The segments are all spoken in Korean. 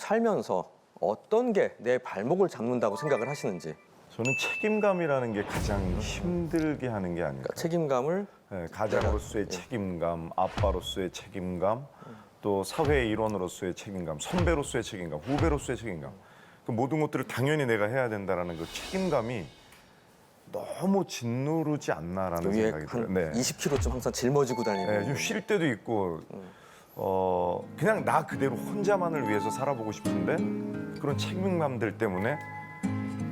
살면서 어떤 게 내 발목을 잡는다고 생각을 하시는지. 저는 책임감이라는 게 가장 힘들게 하는 게 아닐까. 그러니까 책임감을 네, 가장으로서의 책임감, 아빠로서의 책임감, 또 사회의 일원으로서의 책임감, 선배로서의 책임감, 후배로서의 책임감. 그 모든 것들을 당연히 내가 해야 된다라는 그 책임감이 너무 짓누르지 않나라는 위에 생각이 한 들어요. 네. 20kg 좀 항상 짊어지고 다니고. 네, 좀 쉴 때도 있고 그냥 나 그대로 혼자만을 위해서 살아보고 싶은데 그런 책임감들 때문에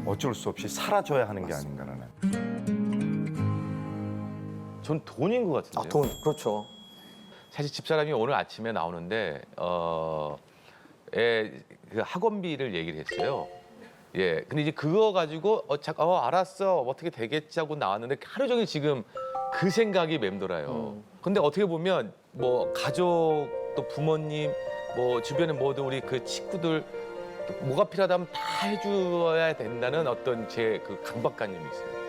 어쩔 수 없이 사라져야 하는 게 아닌가라는. 전 돈인 것 같은데요. 아, 돈. 그렇죠. 사실 집사람이 오늘 아침에 나오는데 그 학원비를 얘기를 했어요. 예, 근데 이제 그거 가지고 알았어, 어떻게 되겠지 하고 나왔는데 하루 종일 지금 그 생각이 맴돌아요. 근데 어떻게 보면 뭐 가족 또 부모님 뭐 주변에 모든 우리 그 친구들 또 뭐가 필요하다면 다 해줘야 된다는 어떤 제 그 강박관념이 있어요.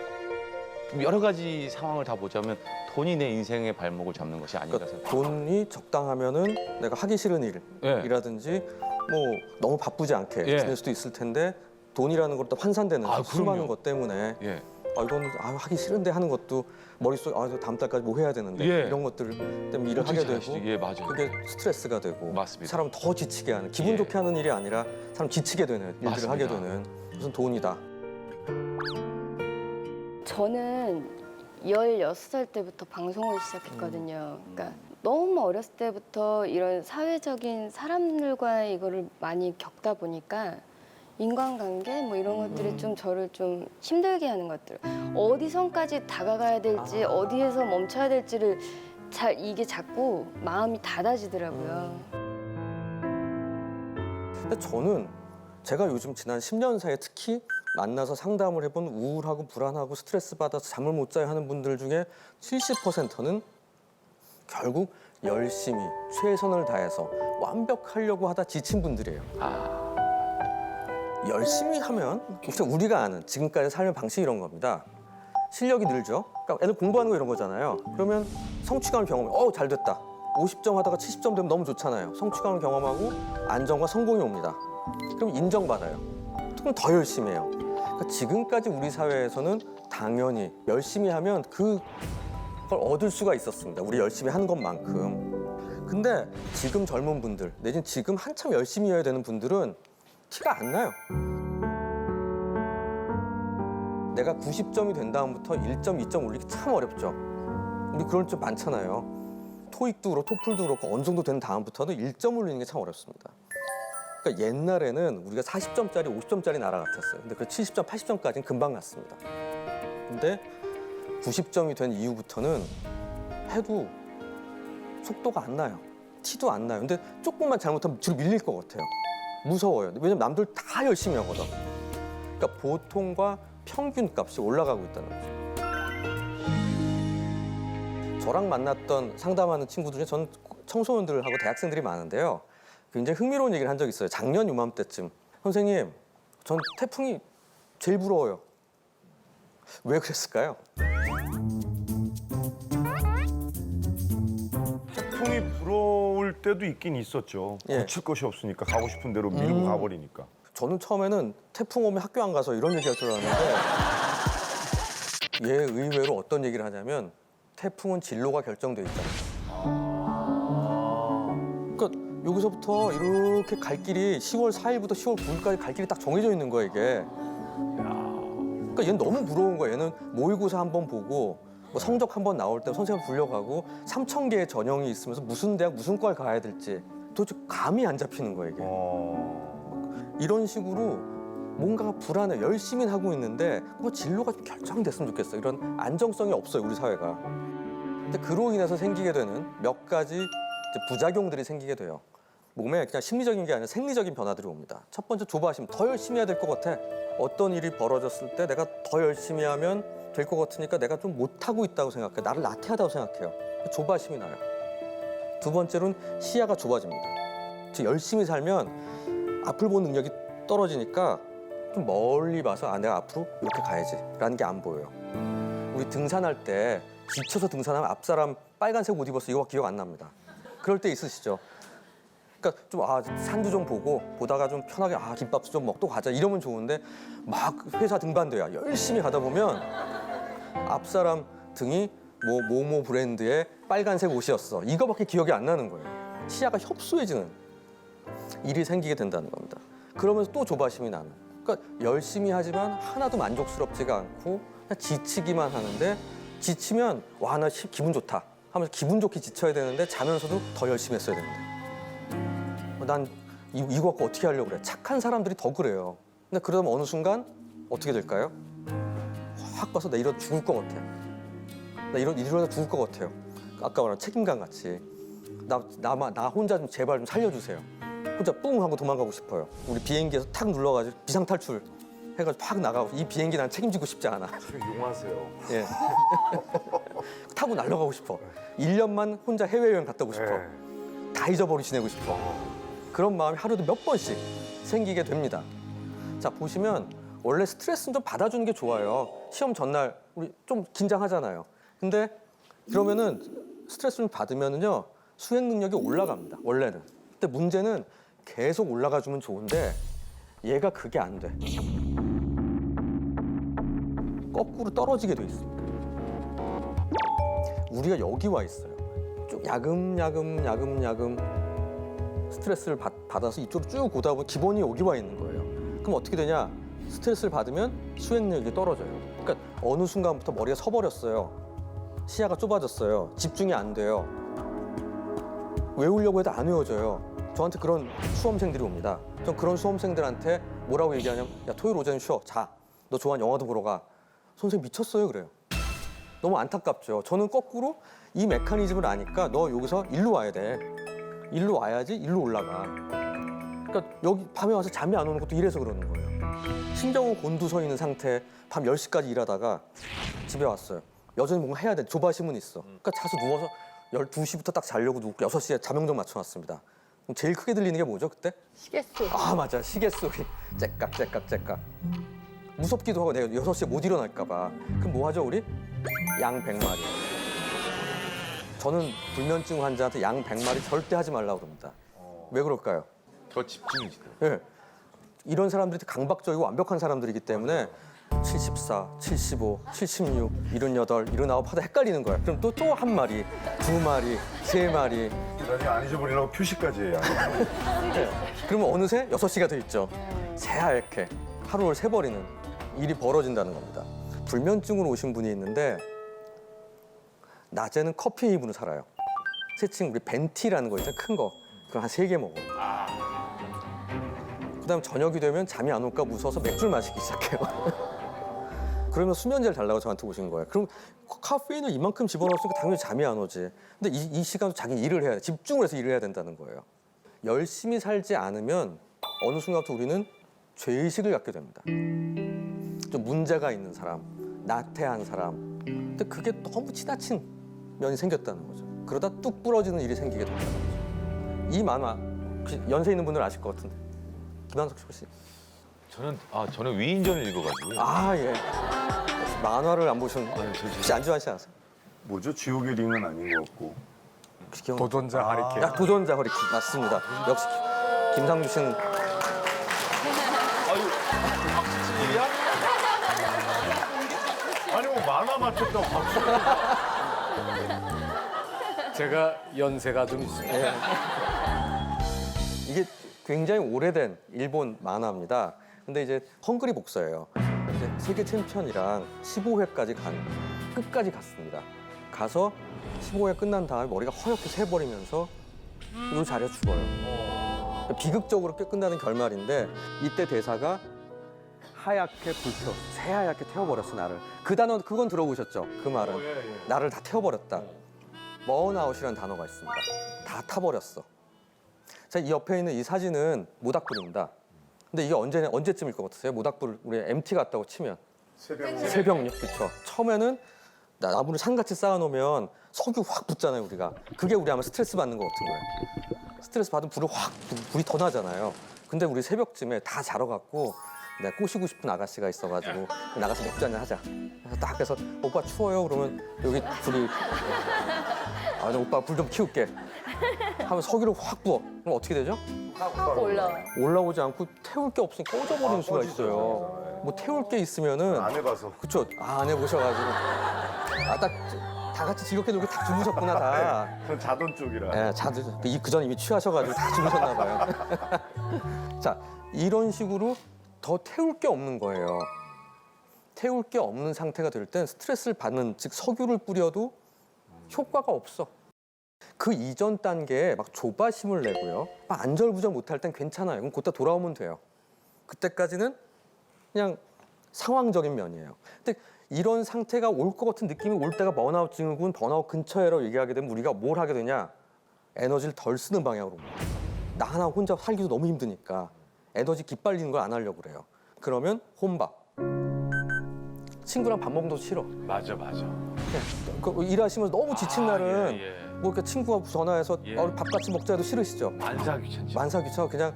좀 여러 가지 상황을 다 보자면 돈이 내 인생의 발목을 잡는 것이 아닌가 그러니까 생각해요. 돈이 적당하면은 내가 하기 싫은 일이라든지 뭐 너무 바쁘지 않게 예. 지낼 수도 있을 텐데 돈이라는 걸 또 환산되는 아, 수많은 그럼요. 것 때문에 예. 이건 하기 싫은데 하는 것도 머릿속에 저 다음 달까지 뭐 해야 되는데 예. 이런 것들 때문에 일을 어떻게 하게 되고 잘하시지? 예, 맞아요. 그게 스트레스가 되고 맞습니다. 사람 더 지치게 하는 기분 예. 좋게 하는 일이 아니라 사람 지치게 되는 일들을 맞습니다. 하게 되는 무슨 돈이다. 저는 16살 때부터 방송을 시작했거든요. 그러니까 너무 어렸을 때부터 이런 사회적인 사람들과의 이거를 많이 겪다 보니까 인간관계 뭐 이런 것들이 좀 저를 좀 힘들게 하는 것들. 어디선까지 다가가야 될지 어디에서 멈춰야 될지를 이게 자꾸 마음이 닫아지더라고요. 근데 저는 제가 요즘 지난 10년 사이에 특히 만나서 상담을 해본 우울하고 불안하고 스트레스 받아서 잠을 못 자요 하는 분들 중에 70%는 결국 열심히 최선을 다해서 완벽하려고 하다 지친 분들이에요. 열심히 하면 진짜 우리가 아는 지금까지 삶의 방식이 이런 겁니다. 실력이 늘죠. 그러니까 애들 공부하는 거 이런 거잖아요. 그러면 성취감을 경험해. 잘 됐다. 50점 하다가 70점 되면 너무 좋잖아요. 성취감을 경험하고 안정과 성공이 옵니다. 그럼 인정받아요. 그럼 더 열심히 해요. 그러니까 지금까지 우리 사회에서는 당연히 열심히 하면 그걸 얻을 수가 있었습니다. 우리 열심히 하는 것만큼. 근데 지금 젊은 분들, 내지는 지금 한참 열심히 해야 되는 분들은 티가 안 나요. 내가 90점이 된 다음부터 1점, 2점 올리기 참 어렵죠. 우리 그런 좀 많잖아요. 토익도 그렇고 토플도 그렇고 어느 정도 된 다음부터는 1점 올리는 게 참 어렵습니다. 그러니까 옛날에는 우리가 40점짜리, 50점짜리 나라 같았어요. 근데 그 70점, 80점까지는 금방 갔습니다. 근데 90점이 된 이후부터는 해도 속도가 안 나요. 티도 안 나요. 근데 조금만 잘못하면 뒤로 밀릴 것 같아요. 무서워요. 왜냐면 남들 다 열심히 하거든. 그러니까 보통과 평균 값이 올라가고 있다는 거죠. 저랑 만났던 상담하는 친구들 중에 저는 청소년들하고 대학생들이 많은데요. 굉장히 흥미로운 얘기를 한 적이 있어요. 작년 요맘때쯤. 선생님, 전 태풍이 제일 부러워요. 왜 그랬을까요? 태풍이 불어올 때도 있긴 있었죠. 예. 고칠 것이 없으니까 가고 싶은 대로 밀고 가버리니까. 저는 처음에는 태풍 오면 학교 안 가서 이런 얘기할 줄 알았는데 얘 의외로 어떤 얘기를 하냐면 태풍은 진로가 결정돼 있다. 그러니까 여기서부터 이렇게 갈 길이 10월 4일부터 10월 9일까지 갈 길이 딱 정해져 있는 거야 이게. 그러니까 얘는 너무 부러운 거야. 얘는 모의고사 한번 보고 뭐 성적 한번 나올 때 선생님 불려가고 3,000개의 전형이 있으면서 무슨 대학 무슨 과를 가야 될지 도대체 감이 안 잡히는 거야 이게. 이런 식으로 뭔가가 불안해 열심히 하고 있는데 뭐 진로가 좀 결정됐으면 좋겠어. 이런 안정성이 없어요 우리 사회가. 근데 그로 인해서 생기게 되는 몇 가지 이제 부작용들이 생기게 돼요. 몸에 그냥 심리적인 게 아니라 생리적인 변화들이 옵니다. 첫 번째 조바심. 더 열심히 해야 될 것 같아. 어떤 일이 벌어졌을 때 내가 더 열심히 하면 될 것 같으니까 내가 좀 못하고 있다고 생각해. 나를 나태하다고 생각해요. 조바심이 나요. 두 번째로는 시야가 좁아집니다. 즉 열심히 살면 앞을 보는 능력이 떨어지니까 좀 멀리 봐서 내가 앞으로 이렇게 가야지 라는 게 안 보여요. 우리 등산할 때 지쳐서 등산하면 앞사람 빨간색 옷 입었어 이거 기억 안 납니다. 그럴 때 있으시죠? 그러니까 좀 산도 좀 보다가 좀 편하게 김밥도 좀 먹고 가자 이러면 좋은데 막 회사 등반대야 열심히 가다 보면 앞 사람 등이 뭐 브랜드의 빨간색 옷이었어. 이거밖에 기억이 안 나는 거예요. 시야가 협소해지는 일이 생기게 된다는 겁니다. 그러면서 또 조바심이 나는. 그러니까 열심히 하지만 하나도 만족스럽지가 않고 그냥 지치기만 하는데 지치면 와 나 기분 좋다 하면서 기분 좋게 지쳐야 되는데 자면서도 더 열심히 했어야 되는데 난 이거 갖고 어떻게 하려고 그래. 착한 사람들이 더 그래요. 근데 그러면 어느 순간 어떻게 될까요? 확 봐서 나 이러다 죽을 것 같아. 나 이러다 죽을 것 같아요. 아까 말한 책임감 같이 나 혼자 좀 제발 좀 살려주세요. 혼자 뿡 하고 도망가고 싶어요. 우리 비행기에서 탁 눌러가지고 비상탈출 해가지고 팍 나가고 이 비행기 난 책임지고 싶지 않아. 용하세요. 예. 타고 날아가고 싶어. 1년만 혼자 해외여행 갔다 오고 싶어. 네. 다 잊어버리고 지내고 싶어. 그런 마음이 하루도 몇 번씩 생기게 됩니다. 자, 보시면 원래 스트레스는 좀 받아주는 게 좋아요. 시험 전날 우리 좀 긴장하잖아요. 근데 그러면은 스트레스 좀 받으면은요 수행 능력이 올라갑니다. 원래는. 근데 문제는 계속 올라가주면 좋은데 얘가 그게 안 돼. 거꾸로 떨어지게 돼 있습니다. 우리가 여기 와 있어요. 쭉 야금야금 스트레스를 받아서 이쪽으로 쭉 오다 보면 기본이 여기 와 있는 거예요. 그럼 어떻게 되냐? 스트레스를 받으면 수행력이 떨어져요. 그러니까 어느 순간부터 머리가 서버렸어요. 시야가 좁아졌어요. 집중이 안 돼요. 외우려고 해도 안 외워져요. 저한테 그런 수험생들이 옵니다. 전 그런 수험생들한테 뭐라고 얘기하냐면 야 토요일 오전에 쉬어. 자. 너 좋아하는 영화도 보러 가. 선생님 미쳤어요 그래요. 너무 안타깝죠. 저는 거꾸로 이 메커니즘을 아니까 너 여기서 일로 와야 돼. 일로 와야지 일로 올라가. 그러니까 여기 밤에 와서 잠이 안 오는 것도 이래서 그러는 거예요. 신경은 곤두서 있는 상태 밤 10시까지 일하다가 집에 왔어요. 여전히 뭔가 해야 돼. 조바심은 있어. 그러니까 자서 누워서 12시부터 딱 자려고 누워 6시에 자명정 맞춰놨습니다. 그럼 제일 크게 들리는 게 뭐죠 그때? 시계수. 맞아. 시계 소리. 째깍. 무섭기도 하고 내가 6시에 못 일어날까 봐. 그럼 뭐 하죠 우리? 양 100마리. 저는 불면증 환자한테 양 100마리 절대 하지 말라고 그럽니다. 왜 그럴까요? 더 집중이지. 예. 이런 사람들이 강박적이고 완벽한 사람들이기 때문에 74, 75, 76, 78, 79 하다 헷갈리는 거야. 그럼 또 한 마리, 2마리, 3마리. 나중에 안 잊어버리려고 표시까지 해요. 예. 그러면 어느새 6시가 돼 있죠. 새하얗게 하루를 새버리는 일이 벌어진다는 겁니다. 불면증으로 오신 분이 있는데 낮에는 커피 한 입으로 살아요. 세칭 우리 벤티라는 거 있잖아요. 큰 거. 그거 한 3개 먹어요. 그다음 저녁이 되면 잠이 안 올까 무서워서 맥주를 마시기 시작해요. 그러면 수면제를 달라고 저한테 오신 거예요. 그럼 카페인을 이만큼 집어넣었으니까 당연히 잠이 안 오지. 근데 이 시간도 자기 일을 해야 돼. 집중을 해서 일을 해야 된다는 거예요. 열심히 살지 않으면 어느 순간부터 우리는 죄의식을 갖게 됩니다. 좀 문제가 있는 사람, 나태한 사람. 근데 그게 너무 지나친 면이 생겼다는 거죠. 그러다 뚝 부러지는 일이 생기게 된다는 거죠. 이 만화 연세 있는 분들 아실 것 같은데. 김한석 씨. 저는 위인전을 읽어가지고요. 예. 만화를 안 보신 혹시 안주환 씨 아세요? 뭐죠? 지옥의 링은 아닌 것 같고. 혹시 기억? 도전자 하리케인. 야, 도전자 허리케인 맞습니다. 역시 김상주 씨는 아니 뭐 만화 맞췄다고 박수. 제가 연세가 좀 있어요. 이게 굉장히 오래된 일본 만화입니다. 근데 이제 헝그리 복서예요. 이제 세계 챔피언이랑 15회까지 끝까지 갔습니다. 가서 15회 끝난 다음에 머리가 허옇게 새버리면서 이 자리에 죽어요. 비극적으로 끝나는 결말인데 이때 대사가 하얗게 새하얗게 태워버렸어 나를. 그 단어 그건 들어보셨죠? 그 말은 나를 다 태워버렸다. 번아웃이라는 단어가 있습니다. 다 타버렸어. 자, 이 옆에 있는 이 사진은 모닥불입니다. 근데 이게 언제쯤일 것 같으세요? 모닥불 우리 MT 갔다고 치면 새벽녘 그렇죠. 처음에는 나무를 산같이 쌓아놓으면 석유 확 붙잖아요 우리가. 그게 우리 아마 스트레스 받는 것 같은 거예요. 스트레스 받으면 불이 더 나잖아요. 근데 우리 새벽쯤에 다 자러 갔고 내가 꼬시고 싶은 아가씨가 있어가지고 나가서 맥주 한잔 하자. 그래서 딱 해서 오빠 추워요 그러면 여기 불이 오빠 불 좀 키울게. 하면 석유를 확 부어. 그럼 어떻게 되죠? 확 올라와요. 올라오지 않고 태울 게 없으니 꺼져버리는 수가 있어요. 뭐 태울 게 있으면은 안 해봐서. 그쵸? 안 해보셔가지고 딱 다 같이 즐겁게 놀고 다 주무셨구나 다. 전 자돈 쪽이라. 예, 자들 그 전 이미 취하셔가지고 다 주무셨나 봐요. 자, 이런 식으로 더 태울 게 없는 거예요. 태울 게 없는 상태가 될 땐 스트레스를 받는, 즉 석유를 뿌려도 효과가 없어. 그 이전 단계에 막 조바심을 내고요. 막 안절부절 못할 땐 괜찮아요. 그럼 그때 돌아오면 돼요. 그때까지는 그냥 상황적인 면이에요. 근데 이런 상태가 올 것 같은 느낌이 올 때가 번아웃 증후군, 번아웃 근처에라고 얘기하게 되면 우리가 뭘 하게 되냐? 에너지를 덜 쓰는 방향으로. 나 하나 혼자 살기도 너무 힘드니까 에너지 기빨리는 걸 안 하려고 그래요. 그러면 혼밥. 친구랑 밥 먹는 것도 싫어. 맞아. 일하시면서 너무 지친 날은 예. 뭐 이렇게 친구가 전화해서 예. 우리 밥 같이 먹자 해도 싫으시죠? 만사 귀찮지. 만사 귀찮아. 그냥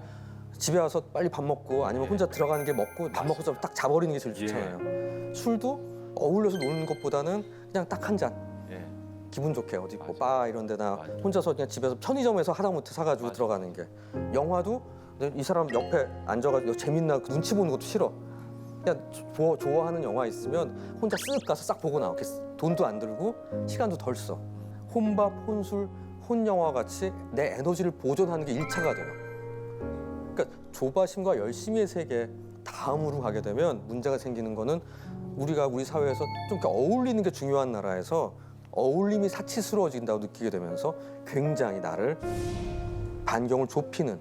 집에 와서 빨리 밥 먹고 아니면 혼자 들어가는 게 먹고 밥 먹고 딱 자버리는 게 제일 좋잖아요. 술도 어울려서 노는 것보다는 그냥 딱 한 잔. 예. 기분 좋게 어디 뭐 맞아. 바 이런 데나 맞아. 혼자서 그냥 집에서 편의점에서 하다못해 사가지고 맞아. 들어가는 게. 영화도 이 사람 옆에 앉아가지고 재밌나 눈치 보는 것도 싫어. 그냥 좋아하는 영화 있으면 혼자 쓱 가서 싹 보고 나와. 돈도 안 들고 시간도 덜 써. 혼밥, 혼술, 혼영화 같이 내 에너지를 보존하는 게 1차가 돼요. 그러니까 조바심과 열심의 세계 다음으로 가게 되면 문제가 생기는 거는 우리가 우리 사회에서 좀 이렇게 어울리는 게 중요한 나라에서 어울림이 사치스러워진다고 느끼게 되면서 굉장히 나를 반경을 좁히는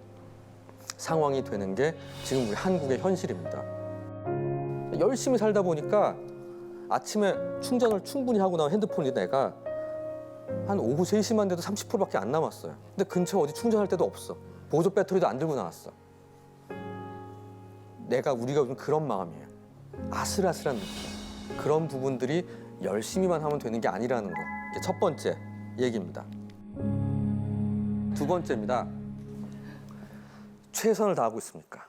상황이 되는 게 지금 우리 한국의 현실입니다. 열심히 살다 보니까 아침에 충전을 충분히 하고 나온 핸드폰이 내가 한 오후 3시만 돼도 30%밖에 안 남았어요. 근데 근처에 어디 충전할 데도 없어. 보조 배터리도 안 들고 나왔어. 우리가 요즘 그런 마음이에요. 아슬아슬한 느낌. 그런 부분들이 열심히만 하면 되는 게 아니라는 거. 이게 첫 번째 얘기입니다. 두 번째입니다. 최선을 다하고 있습니까?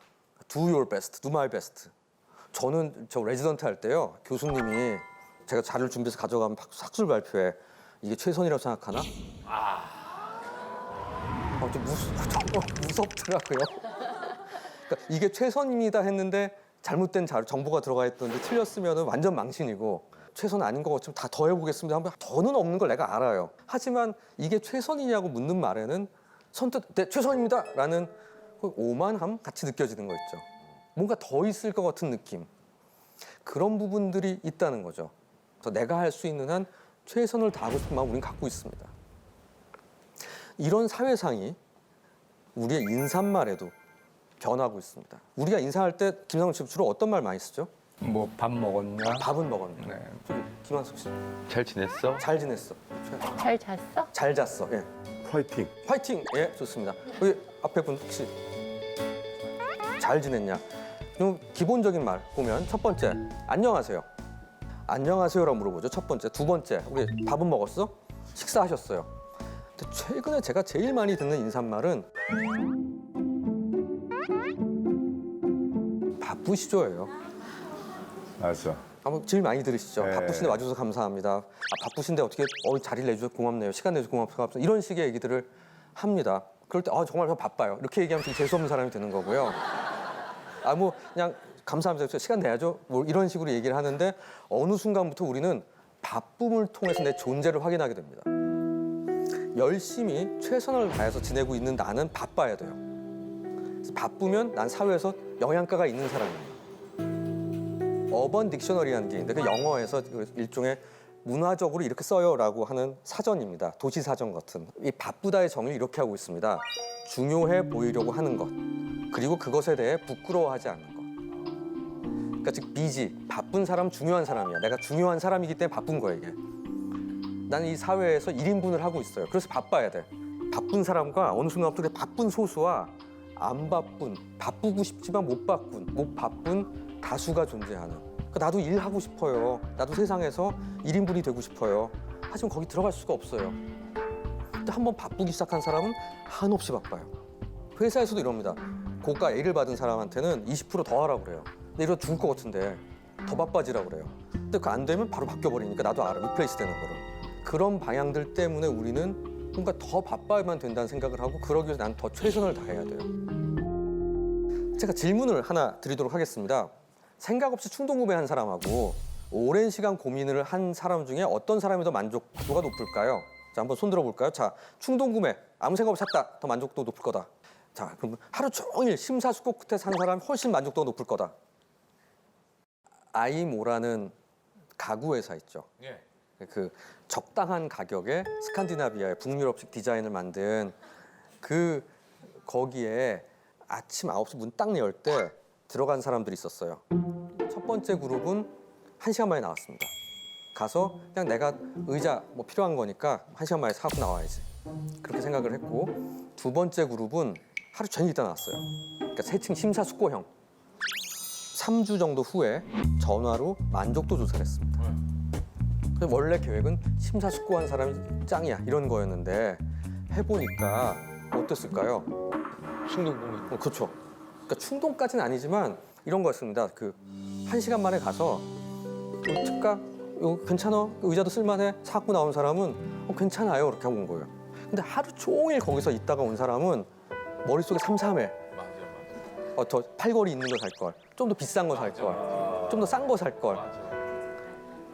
Do your best, do my best. 저는 저 레지던트 할 때요. 교수님이 제가 자료를 준비해서 가져가면 학술 발표에 이게 최선이라고 생각하나? 좀 무섭더라고요. 그러니까 이게 최선입니다 했는데 잘못된 정보가 들어가 있던데 틀렸으면 완전 망신이고 최선 아닌 것 같으면 다 더 해보겠습니다 하면 더는 없는 걸 내가 알아요. 하지만 이게 최선이냐고 묻는 말에는 선뜻 네, 최선입니다 라는 그 오만함 같이 느껴지는 거 있죠. 뭔가 더 있을 것 같은 느낌. 그런 부분들이 있다는 거죠. 그래서 내가 할 수 있는 한 최선을 다하고 싶은 마음 우리는 갖고 있습니다. 이런 사회상이 우리의 인사말에도 변하고 있습니다. 우리가 인사할 때 김상훈 씨 주로 어떤 말 많이 쓰죠? 뭐 밥 먹었냐? 밥은 먹었네. 네. 저기 김한석 씨, 잘 지냈어? 잘 지냈어? 잘 잤어? 잘 잤어. 예. 화이팅. 화이팅! 예, 좋습니다. 여기 앞에 분 혹시 잘 지냈냐? 그럼 기본적인 말 보면 첫 번째, 안녕하세요. 안녕하세요라고 물어보죠. 첫 번째. 두 번째, 우리 밥은 먹었어? 식사하셨어요? 근데 최근에 제가 제일 많이 듣는 인사말은 바쁘시죠예요. 맞아. 아마 제일 많이 들으시죠. 네. 바쁘신데 와주셔서 감사합니다. 바쁘신데 어떻게 자리를 내주셔서 고맙네요. 시간 내주셔서 고맙습니다. 이런 식의 얘기들을 합니다. 그럴 때 정말 바빠요. 이렇게 얘기하면 좀 재수 없는 사람이 되는 거고요. 뭐 그냥 감사합니다. 시간 내야죠. 뭐 이런 식으로 얘기를 하는데 어느 순간부터 우리는 바쁨을 통해서 내 존재를 확인하게 됩니다. 열심히 최선을 다해서 지내고 있는 나는 바빠야 돼요. 그래서 바쁘면 난 사회에서 영양가가 있는 사람이에요. 어번 딕셔너리라는 게 있는데 그 영어에서 일종의 문화적으로 이렇게 써요라고 하는 사전입니다. 도시 사전 같은. 이 바쁘다의 정의를 이렇게 하고 있습니다. 중요해 보이려고 하는 것. 그리고 그것에 대해 부끄러워하지 않는 것. 그러니까 즉 비지, 바쁜 사람 중요한 사람이야. 내가 중요한 사람이기 때문에 바쁜 거야 이게. 나는 이 사회에서 1인분을 하고 있어요. 그래서 바빠야 돼. 바쁜 사람과 어느 순간부터 바쁜 소수와 안 바쁜, 바쁘고 싶지만 못 바쁜 다수가 존재하는. 그러니까 나도 일하고 싶어요. 나도 세상에서 1인분이 되고 싶어요. 하지만 거기 들어갈 수가 없어요. 근데 한번 바쁘기 시작한 사람은 한없이 바빠요. 회사에서도 이럽니다. 고가 A를 받은 사람한테는 20% 더 하라고 그래요. 근데 이러다 죽을 것 같은데 더 바빠지라고 그래요. 근데 그 안 되면 바로 바뀌어버리니까 나도 알아. 리플레이스 되는 거를. 그런 방향들 때문에 우리는 그러니까 더 바빠야만 된다는 생각을 하고 그러기 위해서 난 더 최선을 다해야 돼요. 제가 질문을 하나 드리도록 하겠습니다. 생각 없이 충동 구매한 사람하고 오랜 시간 고민을 한 사람 중에 어떤 사람이 더 만족도가 높을까요? 자, 한번 손 들어볼까요? 자, 충동 구매, 아무 생각 없이 샀다. 더 만족도 높을 거다. 자, 그럼 하루 종일 심사숙고 끝에 산 사람이 훨씬 만족도가 높을 거다. 아이모라는 가구 회사 있죠. 예. 그 적당한 가격에 스칸디나비아의 북유럽식 디자인을 만든 그 거기에 아침 9시 문 딱 열 때 들어간 사람들이 있었어요. 첫 번째 그룹은 1시간 만에 나왔습니다. 가서 그냥 내가 의자 뭐 필요한 거니까 1시간 만에 사고 나와야지. 그렇게 생각을 했고 두 번째 그룹은 하루 종일 있다 나왔어요. 그러니까 세층 심사숙고형. 3주 정도 후에 전화로 만족도 조사를 했습니다. 그래서 원래 계획은 심사숙고한 사람이 짱이야 이런 거였는데 해보니까 어땠을까요? 충동 구매. 그렇죠. 그러니까 충동까지는 아니지만 이런 거였습니다. 그 1시간 만에 가서 특가 이거 괜찮아? 의자도 쓸만해? 사고 나온 사람은 괜찮아요 이렇게 하고 온 거예요. 근데 하루 종일 거기서 있다가 온 사람은 머릿속에 삼삼해. 맞아. 더 팔걸이 있는 거 살 걸, 좀 더 비싼 거 살 걸, 좀 더 싼 거 살 걸.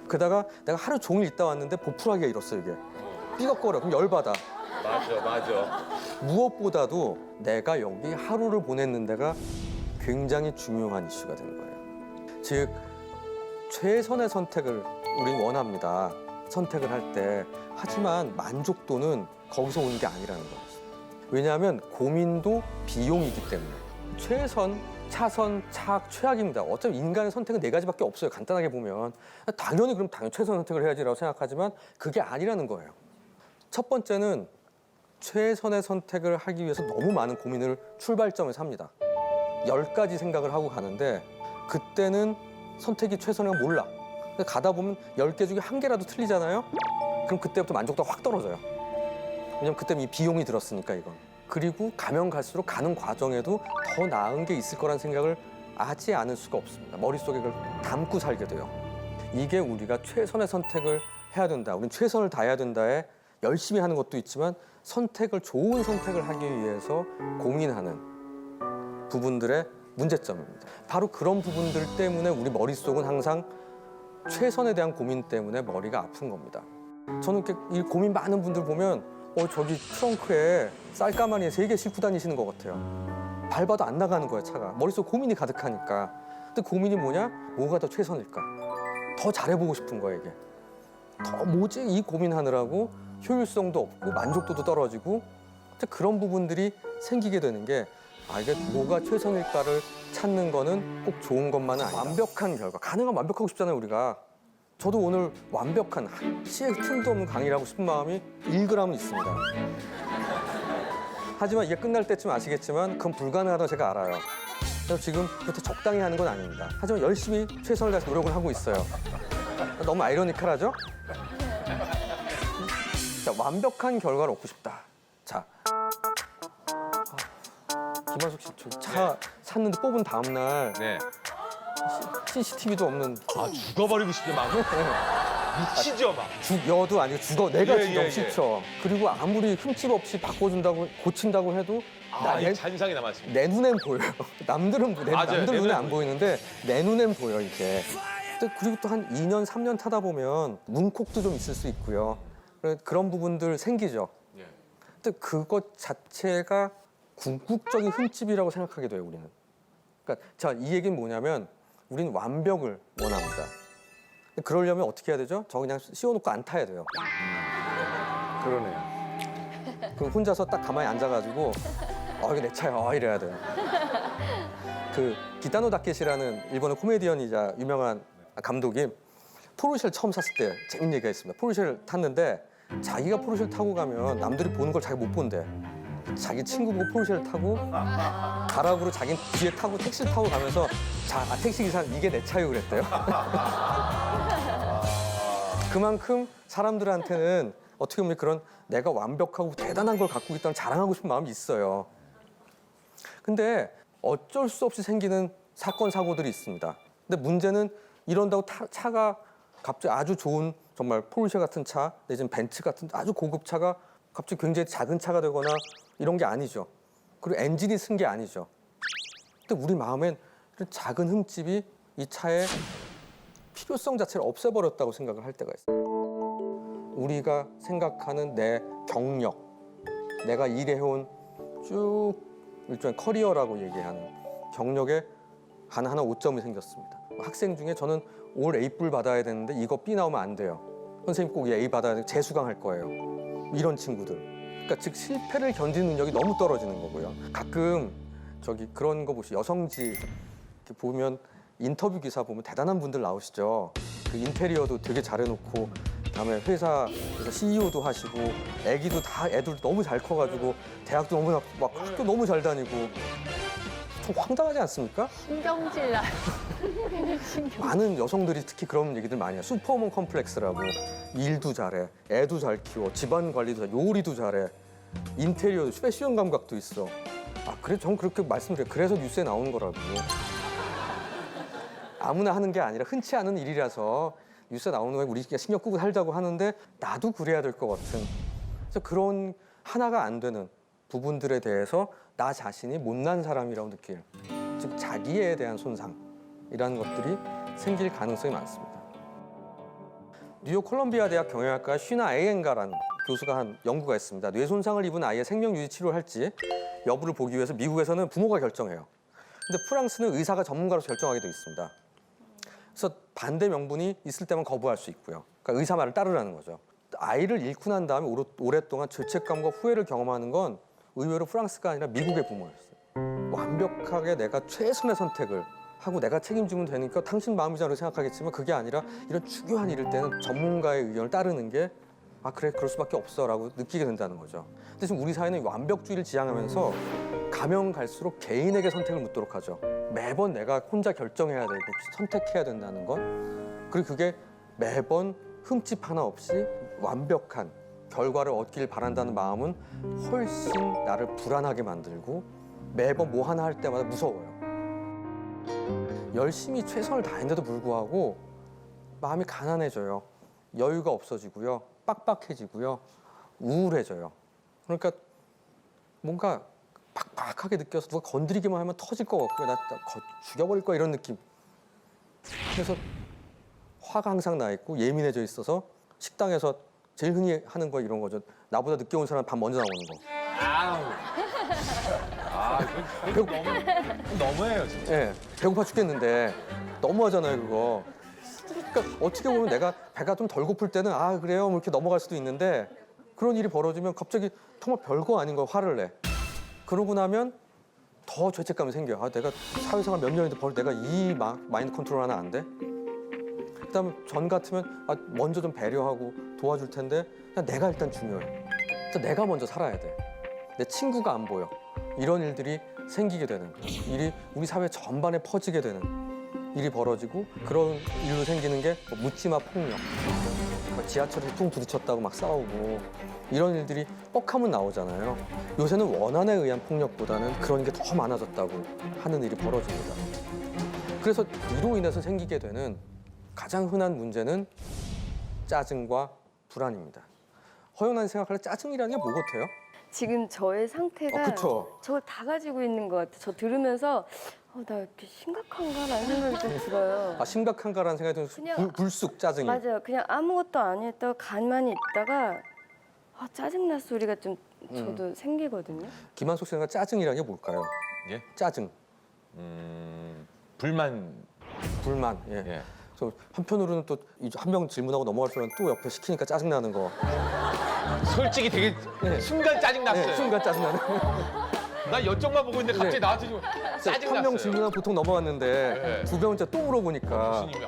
그러다가 내가 하루 종일 있다 왔는데 보풀하기가 이뤘어 이게. 삐걱거려. 그럼 열받아. 맞아. 무엇보다도 내가 여기 하루를 보냈는 데가 굉장히 중요한 이슈가 되는 거예요. 즉 최선의 선택을 우린 원합니다. 선택을 할 때. 하지만 만족도는 거기서 오는 게 아니라는 거죠. 왜냐하면 고민도 비용이기 때문에. 최선, 차선, 차악, 최악입니다. 어차피 인간의 선택은 4가지밖에 없어요. 간단하게 보면. 당연히 최선 선택을 해야지라고 생각하지만 그게 아니라는 거예요. 첫 번째는 최선의 선택을 하기 위해서 너무 많은 고민을 출발점에서 합니다. 10가지 생각을 하고 가는데 그때는 선택이 최선이가 몰라. 가다 보면 10개 중에 1개라도 틀리잖아요? 그럼 그때부터 만족도가 확 떨어져요. 왜냐면 그때 이 비용이 들었으니까 이건. 그리고 가면 갈수록 가는 과정에도 더 나은 게 있을 거란 생각을 하지 않을 수가 없습니다. 머릿속에 그걸 담고 살게 돼요. 이게 우리가 최선의 선택을 해야 된다. 우린 최선을 다해야 된다에 열심히 하는 것도 있지만 좋은 선택을 하기 위해서 고민하는 부분들의 문제점입니다. 바로 그런 부분들 때문에 우리 머릿속은 항상 최선에 대한 고민 때문에 머리가 아픈 겁니다. 저는 이렇게 이 고민 많은 분들 보면 저기 트렁크에 쌀가마니에 3개 싣고 다니시는 것 같아요. 밟아도 안 나가는 거야 차가. 머릿속 고민이 가득하니까. 근데 고민이 뭐냐? 뭐가 더 최선일까? 더 잘해보고 싶은 거야 이게. 더 뭐지? 이 고민하느라고 효율성도 없고 만족도도 떨어지고 그런 부분들이 생기게 되는 게 이게 뭐가 최선일까를 찾는 거는 꼭 좋은 것만은 아니다. 완벽한 결과. 가능하면 완벽하고 싶잖아요 우리가. 저도 오늘 완벽한 한치의 틈도 없는 강의를 하고 싶은 마음이 1g은 있습니다. 하지만 이게 끝날 때쯤 아시겠지만 그건 불가능하다고 제가 알아요. 그래서 지금 그렇게 적당히 하는 건 아닙니다. 하지만 열심히 최선을 다해서 노력을 하고 있어요. 너무 아이러니컬하죠? 자, 완벽한 결과를 얻고 싶다. 자, 김한석 씨, 차 샀는데 뽑은 다음 날 네. CCTV도 없는 죽어버리고 싶게 막. 미치죠 막. 여도 아니고 죽어. 내가 예, 너무 예. 싫죠. 그리고 아무리 흠집 없이 바꿔준다고 고친다고 해도 이 잔상이 남았습니다. 내 눈엔 보여요. 남들은 맞아요. 남들 내 눈에 눈엔 안 보이는데 내 눈엔 보여 이게. 그리고 또 한 2년, 3년 타다 보면 문콕도 좀 있을 수 있고요. 그런 부분들 생기죠. 예. 근데 그것 자체가 궁극적인 흠집이라고 생각하게 돼요, 우리는. 그러니까 자, 이 얘기는 뭐냐면 우리는 완벽을 원합니다. 근데 그러려면 어떻게 해야 되죠? 저 그냥 씌워놓고 안 타야 돼요. 그러네요. 그럼 혼자서 딱 가만히 앉아가지고 이게 내 차야 이래야 돼요. 그 기타노 다케시라는 일본의 코미디언이자 유명한 감독이 포르쉐를 처음 샀을 때 재밌는 얘기가 있습니다. 포르쉐를 탔는데 자기가 포르쉐를 타고 가면 남들이 보는 걸 자기가 못 본대. 자기 친구 보고 포르쉐를 타고 가락으로 자기 뒤에 타고 택시를 타고 가면서 택시 기사는 이게 내 차요 그랬대요. 그만큼 사람들한테는 어떻게 보면 그런 내가 완벽하고 대단한 걸 갖고 있다는 자랑하고 싶은 마음이 있어요. 근데 어쩔 수 없이 생기는 사건 사고들이 있습니다. 근데 문제는 이런다고 차가 갑자기 아주 좋은 정말 포르쉐 같은 차 내지는 벤츠 같은 아주 고급 차가 갑자기 굉장히 작은 차가 되거나 이런 게 아니죠. 그리고 엔진이 쓴 게 아니죠. 근데 우리 마음엔 이런 작은 흠집이 이 차의 필요성 자체를 없애버렸다고 생각을 할 때가 있어요. 우리가 생각하는 내 경력, 내가 일해온 쭉 일종의 커리어라고 얘기하는 경력에 하나하나 오점이 생겼습니다. 학생 중에 저는 올 A뿔 받아야 되는데 이거 B 나오면 안 돼요. 선생님 꼭 A 받아야 되고 재수강할 거예요. 이런 친구들. 그러니까 즉 실패를 견디는 능력이 너무 떨어지는 거고요. 가끔 저기 그런 거 보시죠. 여성지 이렇게 보면 인터뷰 기사 보면 대단한 분들 나오시죠. 그 인테리어도 되게 잘해놓고 그다음에 회사에서 CEO도 하시고 애기도 다 애들 너무 잘 커가지고 대학도 너무 막 학교 너무 잘 다니고 좀 황당하지 않습니까? 신경질 나요. 많은 여성들이 특히 그런 얘기들 많이 해요. 슈퍼우먼 컴플렉스라고. 일도 잘해, 애도 잘 키워, 집안 관리도 잘해, 요리도 잘해, 인테리어도 패션 감각도 있어. 아 그래? 전 그렇게 말씀드려요. 그래서 뉴스에 나오는 거라고. 아무나 하는 게 아니라 흔치 않은 일이라서 뉴스에 나오는 거에 우리 그냥 신경 끄고 살자고 하는데 나도 그래야 될 것 같은. 그래서 그런 하나가 안 되는 부분들에 대해서 나 자신이 못난 사람이라고 느낄, 즉 자기에 대한 손상이라는 것들이 생길 가능성이 많습니다. 뉴욕 콜럼비아 대학 경영학과 쉬나 에엔가라는 교수가 한 연구가 있습니다. 뇌 손상을 입은 아이의 생명 유지 치료를 할지 여부를 보기 위해서 미국에서는 부모가 결정해요. 근데 프랑스는 의사가 전문가로서 결정하게 돼 있습니다. 그래서 반대 명분이 있을 때만 거부할 수 있고요. 그러니까 의사 말을 따르라는 거죠. 아이를 잃고 난 다음에 오랫동안 죄책감과 후회를 경험하는 건 의외로 프랑스가 아니라 미국의 부모였어요. 완벽하게 내가 최선의 선택을 하고 내가 책임지면 되니까 당신 마음이잖아요 생각하겠지만 그게 아니라 이런 중요한 일일 때는 전문가의 의견을 따르는 게 아 그래 그럴 수밖에 없어라고 느끼게 된다는 거죠. 근데 지금 우리 사회는 완벽주의를 지향하면서 가면 갈수록 개인에게 선택을 묻도록 하죠. 매번 내가 혼자 결정해야 되고 선택해야 된다는 건, 그리고 그게 매번 흠집 하나 없이 완벽한 결과를 얻길 바란다는 마음은 훨씬 나를 불안하게 만들고 매번 뭐 하나 할 때마다 무서워요. 열심히 최선을 다했는데도 불구하고 마음이 가난해져요. 여유가 없어지고요. 빡빡해지고요. 우울해져요. 그러니까 뭔가 팍팍하게 느껴서 누가 건드리기만 하면 터질 것 같고요. 나 죽여버릴 거야 이런 느낌. 그래서 화가 항상 나 있고 예민해져 있어서 식당에서 제일 흔히 하는 거 이런 거죠. 나보다 늦게 온 사람 밥 먼저 나오는 거. 이거 너무해요 진짜. 예, 배고파 죽겠는데 너무하잖아요 그거. 그러니까 어떻게 보면 내가 배가 좀 덜 고플 때는 아 그래요 뭐 이렇게 넘어갈 수도 있는데 그런 일이 벌어지면 갑자기 정말 별거 아닌 거 화를 내. 그러고 나면 더 죄책감이 생겨요. 아 내가 사회생활 몇 년인데 내가 이 마인드 컨트롤 하나 안 돼? 그다음에 전 같으면 아 먼저 좀 배려하고 도와줄 텐데 그냥 내가 일단 중요해. 그래서 내가 먼저 살아야 돼. 내 친구가 안 보여. 이런 일들이 생기게 되는 일이 우리 사회 전반에 퍼지게 되는 일이 벌어지고, 그런 일로 생기는 게 뭐 묻지마 폭력, 막 지하철에서 퉁 부딪혔다고 막 싸우고 이런 일들이 뻑하면 나오잖아요. 요새는 원한에 의한 폭력보다는 그런 게 더 많아졌다고 하는 일이 벌어집니다. 그래서 이로 인해서 생기게 되는 가장 흔한 문제는 짜증과 불안입니다. 허연한 생각할 때 짜증이라는 게 뭐 같아요? 지금 저의 상태가 그쵸. 저걸 다 가지고 있는 것 같아요. 저 들으면서 나 이렇게 심각한가라는 생각이 좀 들어요. 아 심각한가라는 생각이 좀 그냥- 불쑥 짜증이. 맞아요. 그냥 아무것도 안 했다가 가만히 있다가 짜증날 소리가 좀 저도 생기거든요. 김한석 씨가 짜증이라는 게 뭘까요? 예? 짜증, 불만. 불만. 예. 예. 그래서 한편으로는 또 한 명 질문하고 넘어갈 때는 또 옆에 시키니까 짜증 나는 거. 솔직히 되게 네. 순간 짜증 났어요. 네, 순간 짜증 나는. 나 이쪽만 보고 있는데 갑자기 네. 나한테 좀 짜증 한 났어요. 명 질문하고 보통 넘어갔는데 네. 두 명째 또 물어보니까 교수님이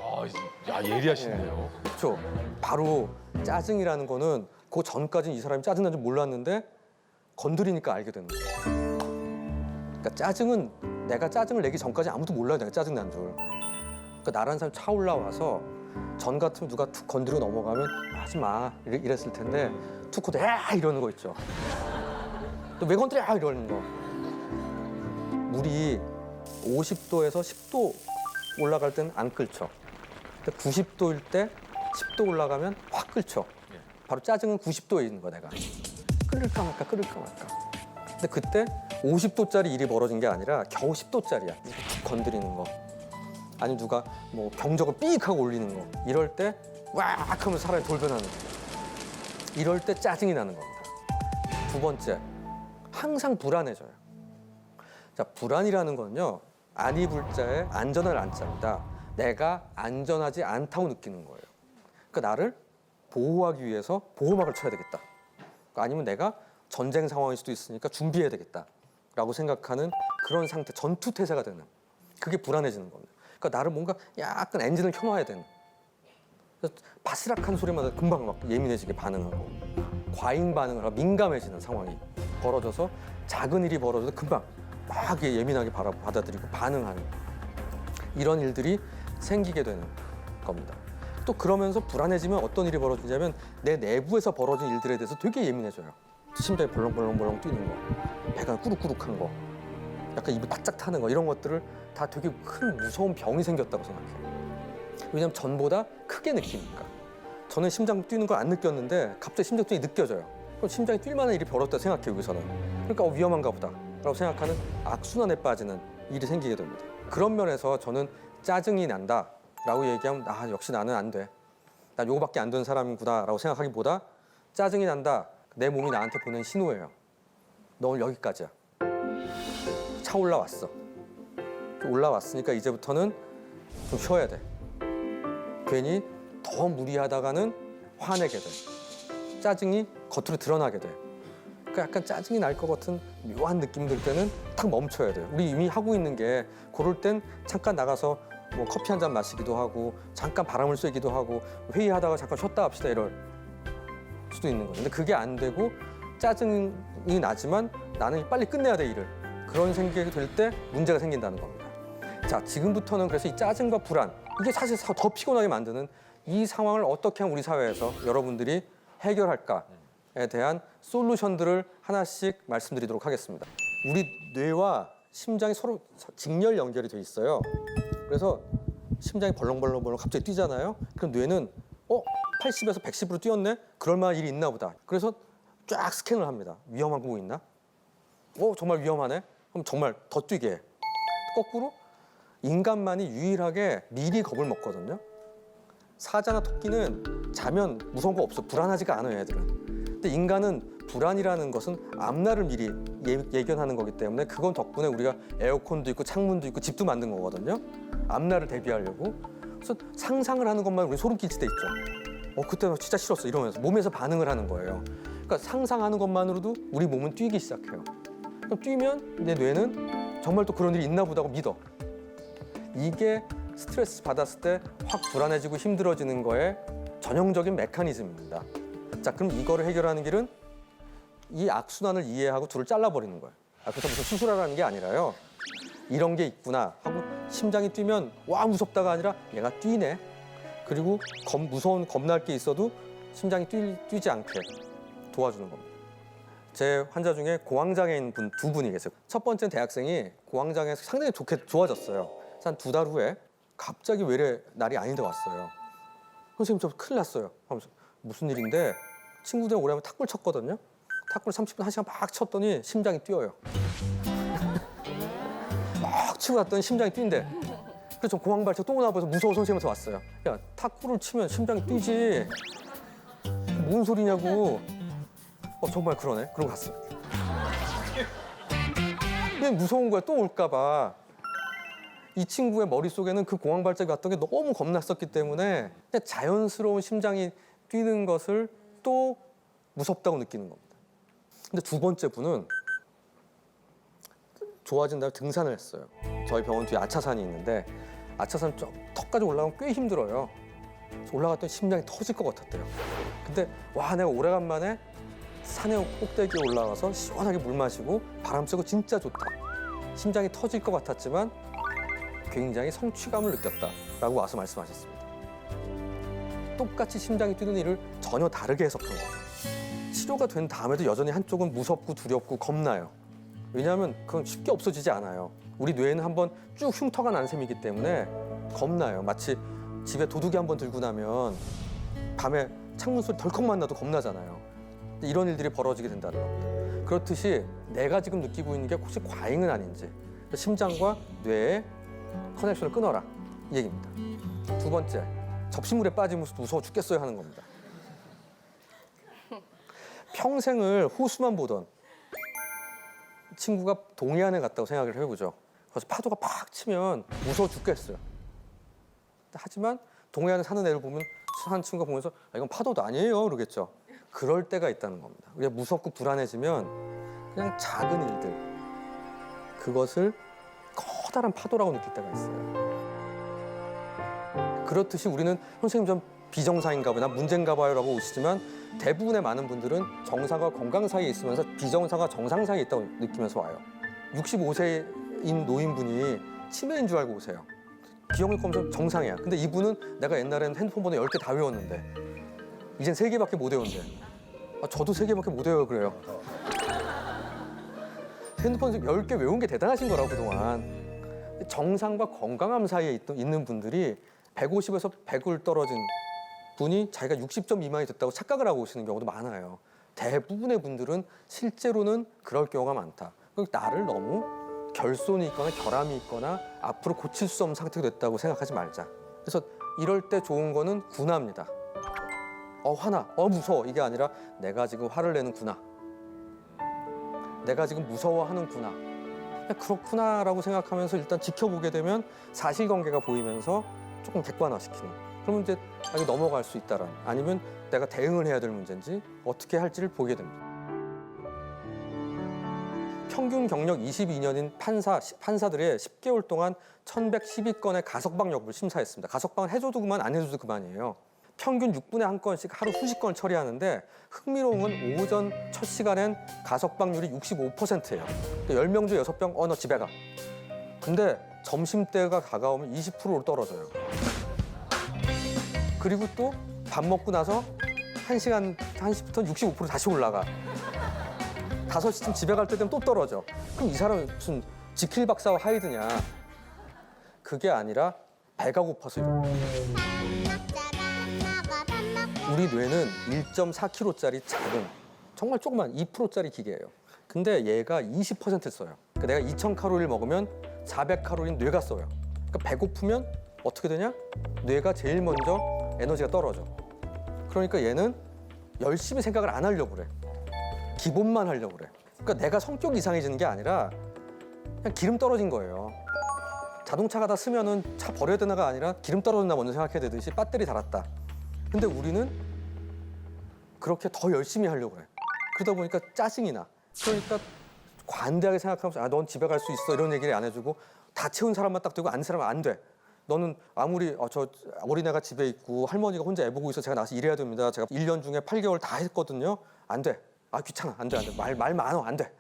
야 예리하시네요. 그렇죠. 바로 짜증이라는 거는 그 전까지는 이 사람이 짜증 난줄 몰랐는데 건드리니까 알게 되는 거예요. 그러니까 짜증은 내가 짜증을 내기 전까지 아무도 몰라요. 내가 짜증 난 줄. 그러니까 나라는 사람 차 올라와서 전 같으면 누가 툭 건드리고 넘어가면 하지 마 이랬을 텐데 툭 건드 이러는 거 있죠. 또 왜 건드려 이러는 거. 물이 50도에서 10도 올라갈 때는 안 끓죠. 근데 90도일 때 10도 올라가면 확 끓죠. 바로 짜증은 90도에 있는 거야 내가. 끓을까 말까 끓을까 말까. 근데 그때 50도짜리 일이 벌어진 게 아니라 겨우 10도짜리야. 툭 건드리는 거. 아니 누가 뭐 경적을 삑 하고 올리는 거. 이럴 때 왁 하면 사람이 돌변하는 거. 이럴 때 짜증이 나는 겁니다. 두 번째, 항상 불안해져요. 자, 불안이라는 건요. 안이 불자에 안전할 안자입니다. 내가 안전하지 않다고 느끼는 거예요. 그러니까 나를 보호하기 위해서 보호막을 쳐야 되겠다. 아니면 내가 전쟁 상황일 수도 있으니까 준비해야 되겠다라고 생각하는 그런 상태, 전투 태세가 되는. 그게 불안해지는 겁니다. 그러니까 나를 뭔가 약간 엔진을 켜놔야 되는. 그래서 바스락한 소리마다 금방 막 예민해지게 반응하고 과잉 반응을 하고 민감해지는 상황이 벌어져서 작은 일이 벌어져도 금방 막 예민하게 받아들이고 반응하는 이런 일들이 생기게 되는 겁니다. 또 그러면서 불안해지면 어떤 일이 벌어지냐면 내 내부에서 벌어진 일들에 대해서 되게 예민해져요. 심장이 벌렁벌렁 뛰는 거, 배가 꾸룩꾸룩한 거, 약간 입이 바짝 타는 거 이런 것들을 다 되게 큰 무서운 병이 생겼다고 생각해요. 왜냐하면 전보다 크게 느끼니까. 저는 심장 뛰는 걸 안 느꼈는데 갑자기 심장 뛰기 느껴져요. 그럼 심장이 뛸 만한 일이 벌어졌다 생각해요, 여기서는. 그러니까 위험한가 보다 라고 생각하는 악순환에 빠지는 일이 생기게 됩니다. 그런 면에서 저는 짜증이 난다 라고 얘기하면 아 역시 나는 안 돼. 나 요거밖에 안 되는 사람이구나 라고 생각하기보다 짜증이 난다. 내 몸이 나한테 보낸 신호예요. 너 오늘 여기까지야. 차 올라왔어. 올라왔으니까 이제부터는 좀 쉬어야 돼. 괜히 더 무리하다가는 화내게 돼. 짜증이 겉으로 드러나게 돼. 그러니까 약간 짜증이 날 것 같은 묘한 느낌 들 때는 딱 멈춰야 돼요. 우리 이미 하고 있는 게 그럴 땐 잠깐 나가서 뭐 커피 한 잔 마시기도 하고 잠깐 바람을 쐬기도 하고 회의하다가 잠깐 쉬었다 합시다 이럴 수도 있는 거예요. 근데 그게 안 되고 짜증이 나지만 나는 빨리 끝내야 돼 일을. 그런 생각이 들 때 문제가 생긴다는 겁니다. 자, 지금부터는 그래서 이 짜증과 불안 이게 사실 더 피곤하게 만드는 이 상황을 어떻게 하면 우리 사회에서 여러분들이 해결할까에 대한 솔루션들을 하나씩 말씀드리도록 하겠습니다. 우리 뇌와 심장이 서로 직렬 연결이 돼 있어요. 그래서 심장이 벌렁벌렁 갑자기 뛰잖아요. 그럼 뇌는 80에서 110으로 뛰었네? 그럴 만한 일이 있나 보다. 그래서 쫙 스캔을 합니다. 위험한 거 뭐 있나? 정말 위험하네? 그럼 정말 더 뛰게 해. 거꾸로 인간만이 유일하게 미리 겁을 먹거든요. 사자나 토끼는 자면 무서운 거 없어. 불안하지가 않아요, 얘들은. 근데 인간은 불안이라는 것은 앞날을 미리 예견하는 거기 때문에 그건 덕분에 우리가 에어컨도 있고 창문도 있고 집도 만든 거거든요. 앞날을 대비하려고. 그래서 상상을 하는 것만 우리 소름 끼칠 때 있죠. 그때 나 진짜 싫었어 이러면서 몸에서 반응을 하는 거예요. 그러니까 상상하는 것만으로도 우리 몸은 뛰기 시작해요. 그럼 뛰면 내 뇌는 정말 또 그런 일이 있나 보다고 믿어. 이게 스트레스 받았을 때 확 불안해지고 힘들어지는 거에 전형적인 메커니즘입니다. 자, 그럼 이거를 해결하는 길은 이 악순환을 이해하고 둘을 잘라버리는 거예요. 그래서 무슨 수술하라는 게 아니라요. 이런 게 있구나 하고 심장이 뛰면 와 무섭다가 아니라 얘가 뛰네. 그리고 무서운 겁날 게 있어도 심장이 뛰지 않게 도와주는 겁니다. 제 환자 중에 고황장애인 두 분이 계세요. 첫 번째는 대학생이 고황장애에서 상당히 좋아졌어요. 한 2달 후에 갑자기 외래 날이 아닌데 왔어요. 선생님 저 큰일 났어요 하면서 무슨 일인데 친구들이랑 오래하면 탁구를 쳤거든요. 탁구를 30분, 1시간 막 쳤더니 심장이 뛰어요. 막 치고 났더니 심장이 뛴대. 그래서 저 공황발작 또 오나 봐서 무서워 선생님한테 왔어요. 야 탁구를 치면 심장이 뛰지. 뭔 소리냐고. 정말 그러네. 그러고 갔어요. 그냥 무서운 거야. 또 올까 봐. 이 친구의 머릿속에는 그 공황발작이 왔던 게 너무 겁났었기 때문에 그냥 자연스러운 심장이 뛰는 것을 또 무섭다고 느끼는 겁니다. 근데 두 번째 분은 좋아진 다음에 등산을 했어요. 저희 병원 뒤에 아차산이 있는데 아차산 턱까지 올라가면 꽤 힘들어요. 그래서 올라갔더니 심장이 터질 것 같았대요. 근데 와 내가 오래간만에 산에 꼭대기에 올라가서 시원하게 물 마시고 바람 쐬고 진짜 좋다. 심장이 터질 것 같았지만 굉장히 성취감을 느꼈다라고 와서 말씀하셨습니다. 똑같이 심장이 뛰는 일을 전혀 다르게 해석한 거죠. 치료가 된 다음에도 여전히 한쪽은 무섭고 두렵고 겁나요. 왜냐하면 그건 쉽게 없어지지 않아요. 우리 뇌는 한번 쭉 흉터가 난 셈이기 때문에 겁나요. 마치 집에 도둑이 한번 들고 나면 밤에 창문 소리 덜컥만 나도 겁나잖아요. 이런 일들이 벌어지게 된다는 겁니다. 그렇듯이 내가 지금 느끼고 있는 게 혹시 과잉은 아닌지 심장과 뇌의 커넥션을 끊어라 이 얘기입니다. 두 번째, 접시물에 빠지면 무서워 죽겠어요 하는 겁니다. 평생을 호수만 보던 친구가 동해안에 갔다고 생각을 해보죠. 그래서 파도가 팍 치면 무서워 죽겠어요. 하지만 동해안에 사는 애를 보면 사는 친구가 보면서 이건 파도도 아니에요 그러겠죠. 그럴 때가 있다는 겁니다. 우리가 무섭고 불안해지면 그냥 작은 일들 그것을 커다란 파도라고 느낄 때가 있어요. 그렇듯이 우리는 선생님 좀 비정상인가 봐요, 난 문제인가 봐요 라고 오시지만 대부분의 많은 분들은 정상과 건강 사이에 있으면서 비정상과 정상 사이에 있다고 느끼면서 와요. 65세인 노인분이 치매인 줄 알고 오세요. 기억력 검사 정상이야. 근데 이분은 내가 옛날에는 핸드폰 번호 10개 다 외웠는데 이젠 3개밖에 못 외운대. 저도 3개밖에 못 외워요 그래요. 핸드폰 10개 외운 게 대단하신 거라고 그동안. 정상과 건강함 사이에 있는 분들이 150에서 100을 떨어진 분이 자기가 60점 미만이 됐다고 착각을 하고 오시는 경우도 많아요. 대부분의 분들은 실제로는 그럴 경우가 많다. 나를 너무 결손이 있거나 결함이 있거나 앞으로 고칠 수 없는 상태가 됐다고 생각하지 말자. 그래서 이럴 때 좋은 거는 군화입니다. 화나, 무서워 이게 아니라 내가 지금 화를 내는구나. 내가 지금 무서워하는구나. 그렇구나라고 생각하면서 일단 지켜보게 되면 사실관계가 보이면서 조금 객관화시키는. 그러면 이제 이거 넘어갈 수 있다라는. 아니면 내가 대응을 해야 될 문제인지 어떻게 할지를 보게 됩니다. 평균 경력 22년인 판사들의 10개월 동안 1112건의 가석방 여부를 심사했습니다. 가석방을 해줘도 그만 안 해줘도 그만이에요. 평균 6분에 1건씩 하루 수십 건을 처리하는데 흥미로운 건 오전 첫 시간엔 가석방률이 65%예요. 10명 중 6명 너 집에 가. 근데 점심때가 다가오면 20%로 떨어져요. 그리고 또 밥 먹고 나서 1시부터 65% 다시 올라가. 5시쯤 집에 갈 때 되면 또 떨어져. 그럼 이 사람은 무슨 지킬 박사와 하이드냐. 그게 아니라 배가 고파서 이런 거예요. 우리 뇌는 1.4kg짜리 작은 정말 조그만 2%짜리 기계예요. 근데 얘가 20% 써요. 그러니까 내가 2000칼로리를 먹으면 400칼로리는 뇌가 써요. 그러니까 배고프면 어떻게 되냐? 뇌가 제일 먼저 에너지가 떨어져. 그러니까 얘는 열심히 생각을 안 하려고 그래. 기본만 하려고 그래. 그러니까 내가 성격이 이상해지는 게 아니라 그냥 기름 떨어진 거예요. 자동차가 다 쓰면은 차 버려야 되나가 아니라 기름 떨어졌나 먼저 생각해야 되듯이 배터리 달았다. 근데 우리는 그렇게 더 열심히 하려고 그래. 그러다 보니까 짜증이 나. 그러니까 관대하게 생각하면서 넌 집에 갈 수 있어 이런 얘기를 안 해주고 다 채운 사람만 딱 되고 안 사람은 안 돼. 너는 아무리 저 어린애가 집에 있고 할머니가 혼자 애 보고 있어 제가 나가서 일해야 됩니다. 제가 1년 중에 8개월 다 했거든요. 안 돼. 귀찮아. 안 돼. 말 많어. 안 돼.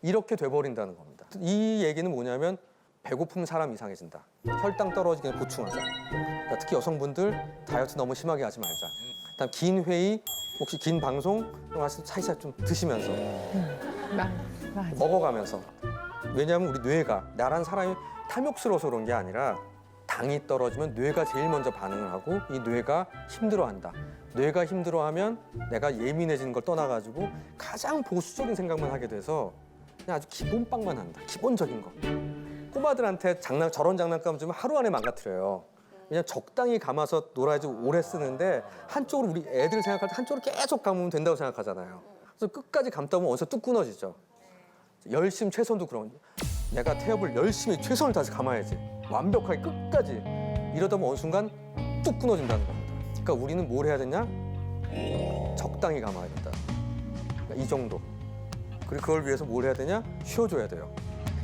이렇게 돼버린다는 겁니다. 이 얘기는 뭐냐면 배고프면 사람 이상해진다. 혈당 떨어지게 보충하자. 그러니까 특히 여성분들 다이어트 너무 심하게 하지 말자. 그다음 긴 회의, 혹시 긴 방송 사이사이 좀 드시면서 먹어가면서. 왜냐하면 우리 뇌가 나란 사람이 탐욕스러워서 그런 게 아니라 당이 떨어지면 뇌가 제일 먼저 반응을 하고 이 뇌가 힘들어한다. 뇌가 힘들어하면 내가 예민해지는 걸 떠나가지고 가장 보수적인 생각만 하게 돼서 그냥 아주 기본빵만 한다. 기본적인 거. 꼬마들한테 저런 장난감 주면 하루 안에 망가뜨려요. 그냥 적당히 감아서 놀아야지 오래 쓰는데 한쪽으로 우리 애들 생각할 때 한쪽으로 계속 감으면 된다고 생각하잖아요. 그래서 끝까지 감다 보면 어디서 뚝 끊어지죠. 열심 최선도 그런. 내가 태엽을 열심히 최선을 다해서 감아야지. 완벽하게 끝까지. 이러다 보면 어느 순간 뚝 끊어진다는 겁니다. 그러니까 우리는 뭘 해야 되냐? 적당히 감아야 된다. 그러니까 이 정도. 그리고 그걸 위해서 뭘 해야 되냐? 쉬어줘야 돼요.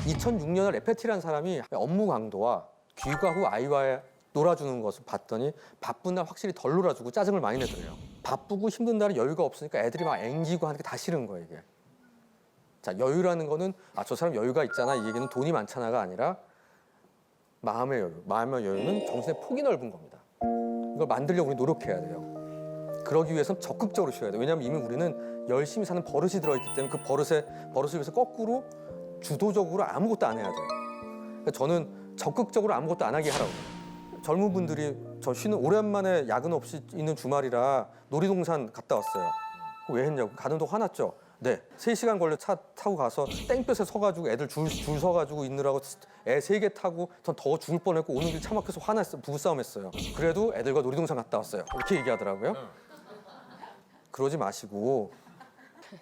2006년에 레페티라는 사람이 업무 강도와 귀가 후 아이와 놀아주는 것을 봤더니 바쁜 날 확실히 덜 놀아주고 짜증을 많이 내더래요. 바쁘고 힘든 날은 여유가 없으니까 애들이 막 앵기고 하는 게 다 싫은 거예요, 이게. 자, 여유라는 거는 저 사람 여유가 있잖아. 이 얘기는 돈이 많잖아가 아니라 마음의 여유. 마음의 여유는 정신의 폭이 넓은 겁니다. 이걸 만들려고 우리 노력해야 돼요. 그러기 위해서는 적극적으로 쉬어야 돼요. 왜냐하면 이미 우리는 열심히 사는 버릇이 들어있기 때문에 그 버릇을 위해서 거꾸로 주도적으로 아무것도 안 해야 돼요. 그러니까 저는 적극적으로 아무것도 안 하게 하라고. 젊은 분들이 저 쉬는 오랜만에 야근 없이 있는 주말이라 놀이동산 갔다 왔어요. 왜 했냐고. 가는 동안 화났죠. 네. 3시간 걸려 차 타고 가서 땡볕에 서가지고 애들 줄 서가지고 있느라고 애 3개 타고 전 더 죽을 뻔했고 오는 길 차 막혀서 화났어요. 부부싸움했어요. 그래도 애들과 놀이동산 갔다 왔어요. 이렇게 얘기하더라고요. 그러지 마시고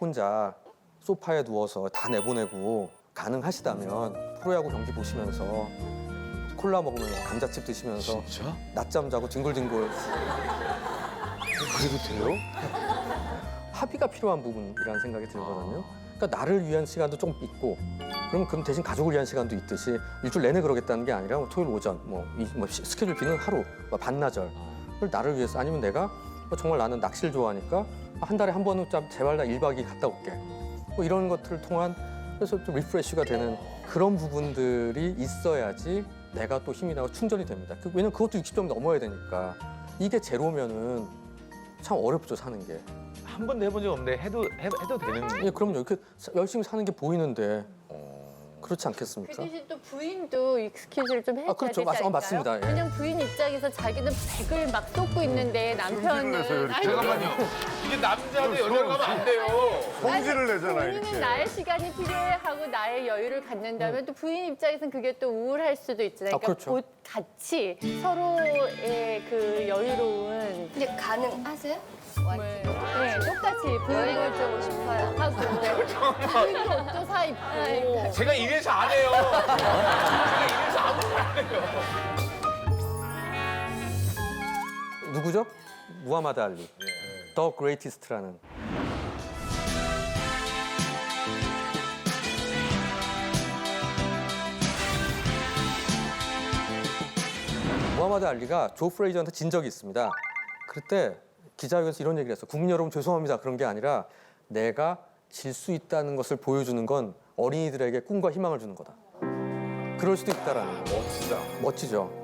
혼자 소파에 누워서 다 내보내고 가능하시다면 프로야구 경기 보시면서 콜라 먹으면서 감자칩 드시면서 진짜? 낮잠 자고 뒹굴뒹굴 그래도 돼요? 합의가 필요한 부분이라는 생각이 들거든요. 그러니까 나를 위한 시간도 좀 있고, 그럼 대신 가족을 위한 시간도 있듯이 일주일 내내 그러겠다는 게 아니라 토요일 오전, 스케줄 비는 하루, 반나절 을 나를 위해서 아니면 내가 정말 나는 낚시를 좋아하니까 한 달에 한 번은 좀 제발 나 1박 2일 갔다 올게. 이런 것들을 통한 그래서 좀 리프레시가 되는 그런 부분들이 있어야지 내가 또 힘이 나고 충전이 됩니다. 왜냐면 그것도 60점 넘어야 되니까 이게 제로면은 참 어렵죠 사는 게. 한 번도 해본 적 없는데 해도 되는. 예, 그럼요. 이렇게 열심히 사는 게 보이는데 그렇지 그 않겠습니까? 대신 또 부인도 익스큐즈를 좀 해줘야 그렇죠. 되지 않을까요? 맞습니다. 예. 왜냐면 부인 입장에서 자기는 100을 막 쏟고 있는데 남편은 아니, 잠깐만요. 이게 남자도 여자로 가면 안 돼요. 성질을 내잖아 본인은 이렇게. 나의 시간이 필요해 하고 나의 여유를 갖는다면 또 부인 입장에서는 그게 또 우울할 수도 있잖아요. 그러니까 그렇죠. 곧 같이 서로의 그 여유로운 근데 가능하세요? 네, 똑같이 여행을 부인을 가고 싶어요. 하고 부인도 옷도 사 입고 제가 이래서 안 해요. 제가 이래서 아무것도 안 해요. 누구죠? 무하마드 알리. 더 그레이티스트라는. 무하마드 알리가 조 프레이저한테 진 적이 있습니다. 그때 기자회견에서 이런 얘기를 했어. 국민 여러분 죄송합니다. 그런 게 아니라 내가 질 수 있다는 것을 보여주는 건 어린이들에게 꿈과 희망을 주는 거다. 그럴 수도 있다라는 거. 멋지다. 멋지죠.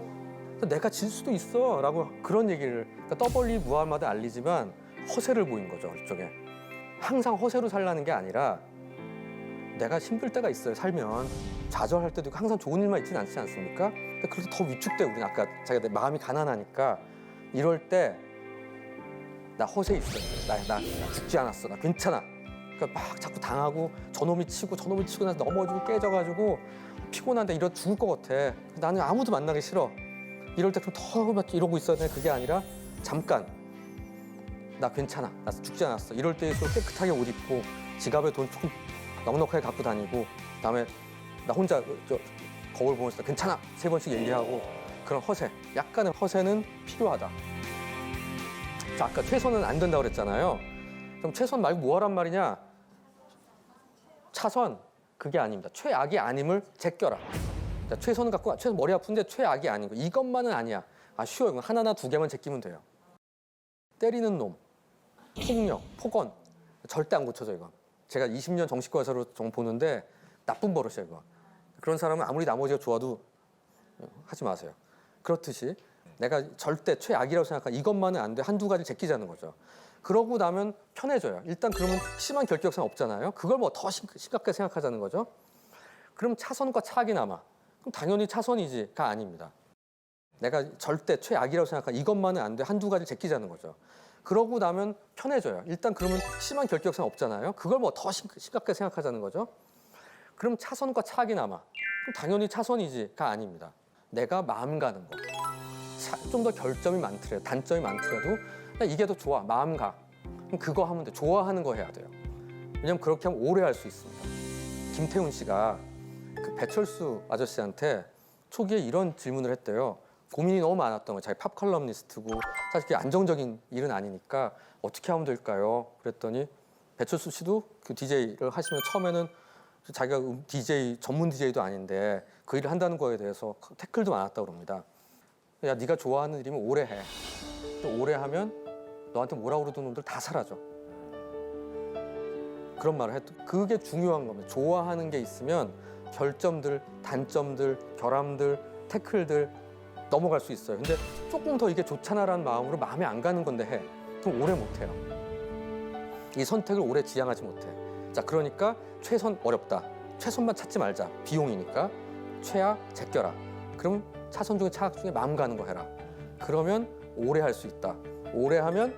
내가 질 수도 있어라고 그런 얘기를 그러니까 떠벌리 무하마드 알리지만 허세를 보인 거죠. 일종의 항상 허세로 살라는 게 아니라 내가 힘들 때가 있어요. 살면 좌절할 때도 있고 항상 좋은 일만 있지는 않지 않습니까? 근데 그래서 더 위축돼 우리는 아까 자기가 내 마음이 가난하니까 이럴 때 나 허세 있어. 나 죽지 않았어. 나 괜찮아. 그러니까 막 자꾸 당하고 저놈이 치고 나서 넘어지고 깨져가지고 피곤한데 이러 죽을 것 같아. 나는 아무도 만나기 싫어. 이럴 때 그럼 더 이러고 있어야 돼. 그게 아니라 잠깐 나 괜찮아. 나 죽지 않았어. 이럴 때일수록 깨끗하게 옷 입고 지갑에 돈 조금 넉넉하게 갖고 다니고 그다음에 나 혼자 거울 보면서 괜찮아. 3번씩 얘기하고 그런 허세. 약간의 허세는 필요하다. 자, 아까 최선은 안 된다고 그랬잖아요. 그럼 최선 말고 뭐 하란 말이냐? 차선 그게 아닙니다. 최악이 아님을 제껴라. 자, 최선은 갖고 최선 머리 아픈데 최악이 아닌 거. 이것만은 아니야. 아 쉬워. 이건 하나나 2개만 제끼면 돼요. 때리는 놈, 폭력, 폭언 절대 안 고쳐져 이건. 제가 20년 정신과 의사로 보는데 나쁜 버릇이야 이거. 그런 사람은 아무리 나머지가 좋아도 하지 마세요. 그렇듯이 내가 절대 최악이라고 생각한 이것만은 안 돼. 한두 가지 제끼자는 거죠. 그러고 나면 편해져요. 일단 그러면 심한 결격상 없잖아요. 그걸 뭐 더 심각하게 생각하자는 거죠. 그럼 차선과 차악이 남아. 그럼 당연히 차선이지가 아닙니다. 내가 절대 최악이라고 생각한 이것만은 안 돼. 한두 가지 제끼자는 거죠. 그러고 나면 편해져요. 일단 그러면 심한 결격상 없잖아요. 그걸 뭐 더 심각하게 생각하자는 거죠. 그럼 차선과 차악이 남아. 그럼 당연히 차선이지가 아닙니다. 내가 마음 가는 거. 좀 더 결점이 많더라도 단점이 많더라도 이게 더 좋아. 마음 가. 그럼 그거 하면 돼. 좋아하는 거 해야 돼요. 왜냐면 그렇게 하면 오래 할 수 있습니다. 김태훈 씨가 그 배철수 아저씨한테 초기에 이런 질문을 했대요. 고민이 너무 많았던 거예요. 자기 팝 컬럼니스트고 사실 그게 안정적인 일은 아니니까 어떻게 하면 될까요? 그랬더니 배철수 씨도 그 DJ를 하시면 처음에는 자기가 DJ 전문 DJ도 아닌데 그 일을 한다는 거에 대해서 태클도 많았다고 그럽니다. 야, 네가 좋아하는 일이면 오래 해. 또 오래 하면 너한테 뭐라 그러던 놈들 다 사라져. 그런 말을 했던. 그게 중요한 겁니다. 좋아하는 게 있으면 결점들, 단점들, 결함들, 태클들 넘어갈 수 있어요. 근데 조금 더 이게 좋잖아라는 마음으로 마음에 안 가는 건데 해. 그럼 오래 못 해요. 이 선택을 오래 지향하지 못해. 자, 그러니까 최선 어렵다. 최선만 찾지 말자. 비용이니까. 최악 제껴라. 그럼 차선 중에 차악 중에 마음 가는 거 해라. 그러면 오래 할 수 있다. 오래 하면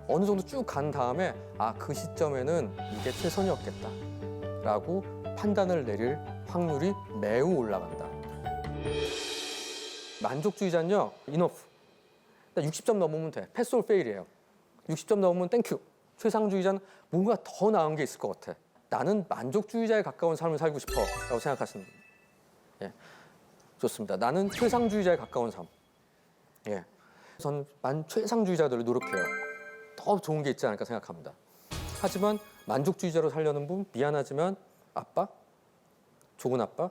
어느 정도 쭉 간 다음에 아, 그 시점에는 이게 최선이었겠다라고 판단을 내릴 확률이 매우 올라간다. 만족주의자는요, enough. 60점 넘으면 돼. 패스 올 페일이에요. 60점 넘으면 땡큐. 최상주의자는 뭔가 더 나은 게 있을 것 같아. 나는 만족주의자에 가까운 삶을 살고 싶어 라고 생각하시는 분. 예. 좋습니다. 나는 최상주의자에 가까운 삶. 예. 저는 최상주의자들을 노력해요. 더 좋은 게 있지 않을까 생각합니다. 하지만 만족주의자로 살려는 분, 미안하지만 아빠? 좋은 아빠?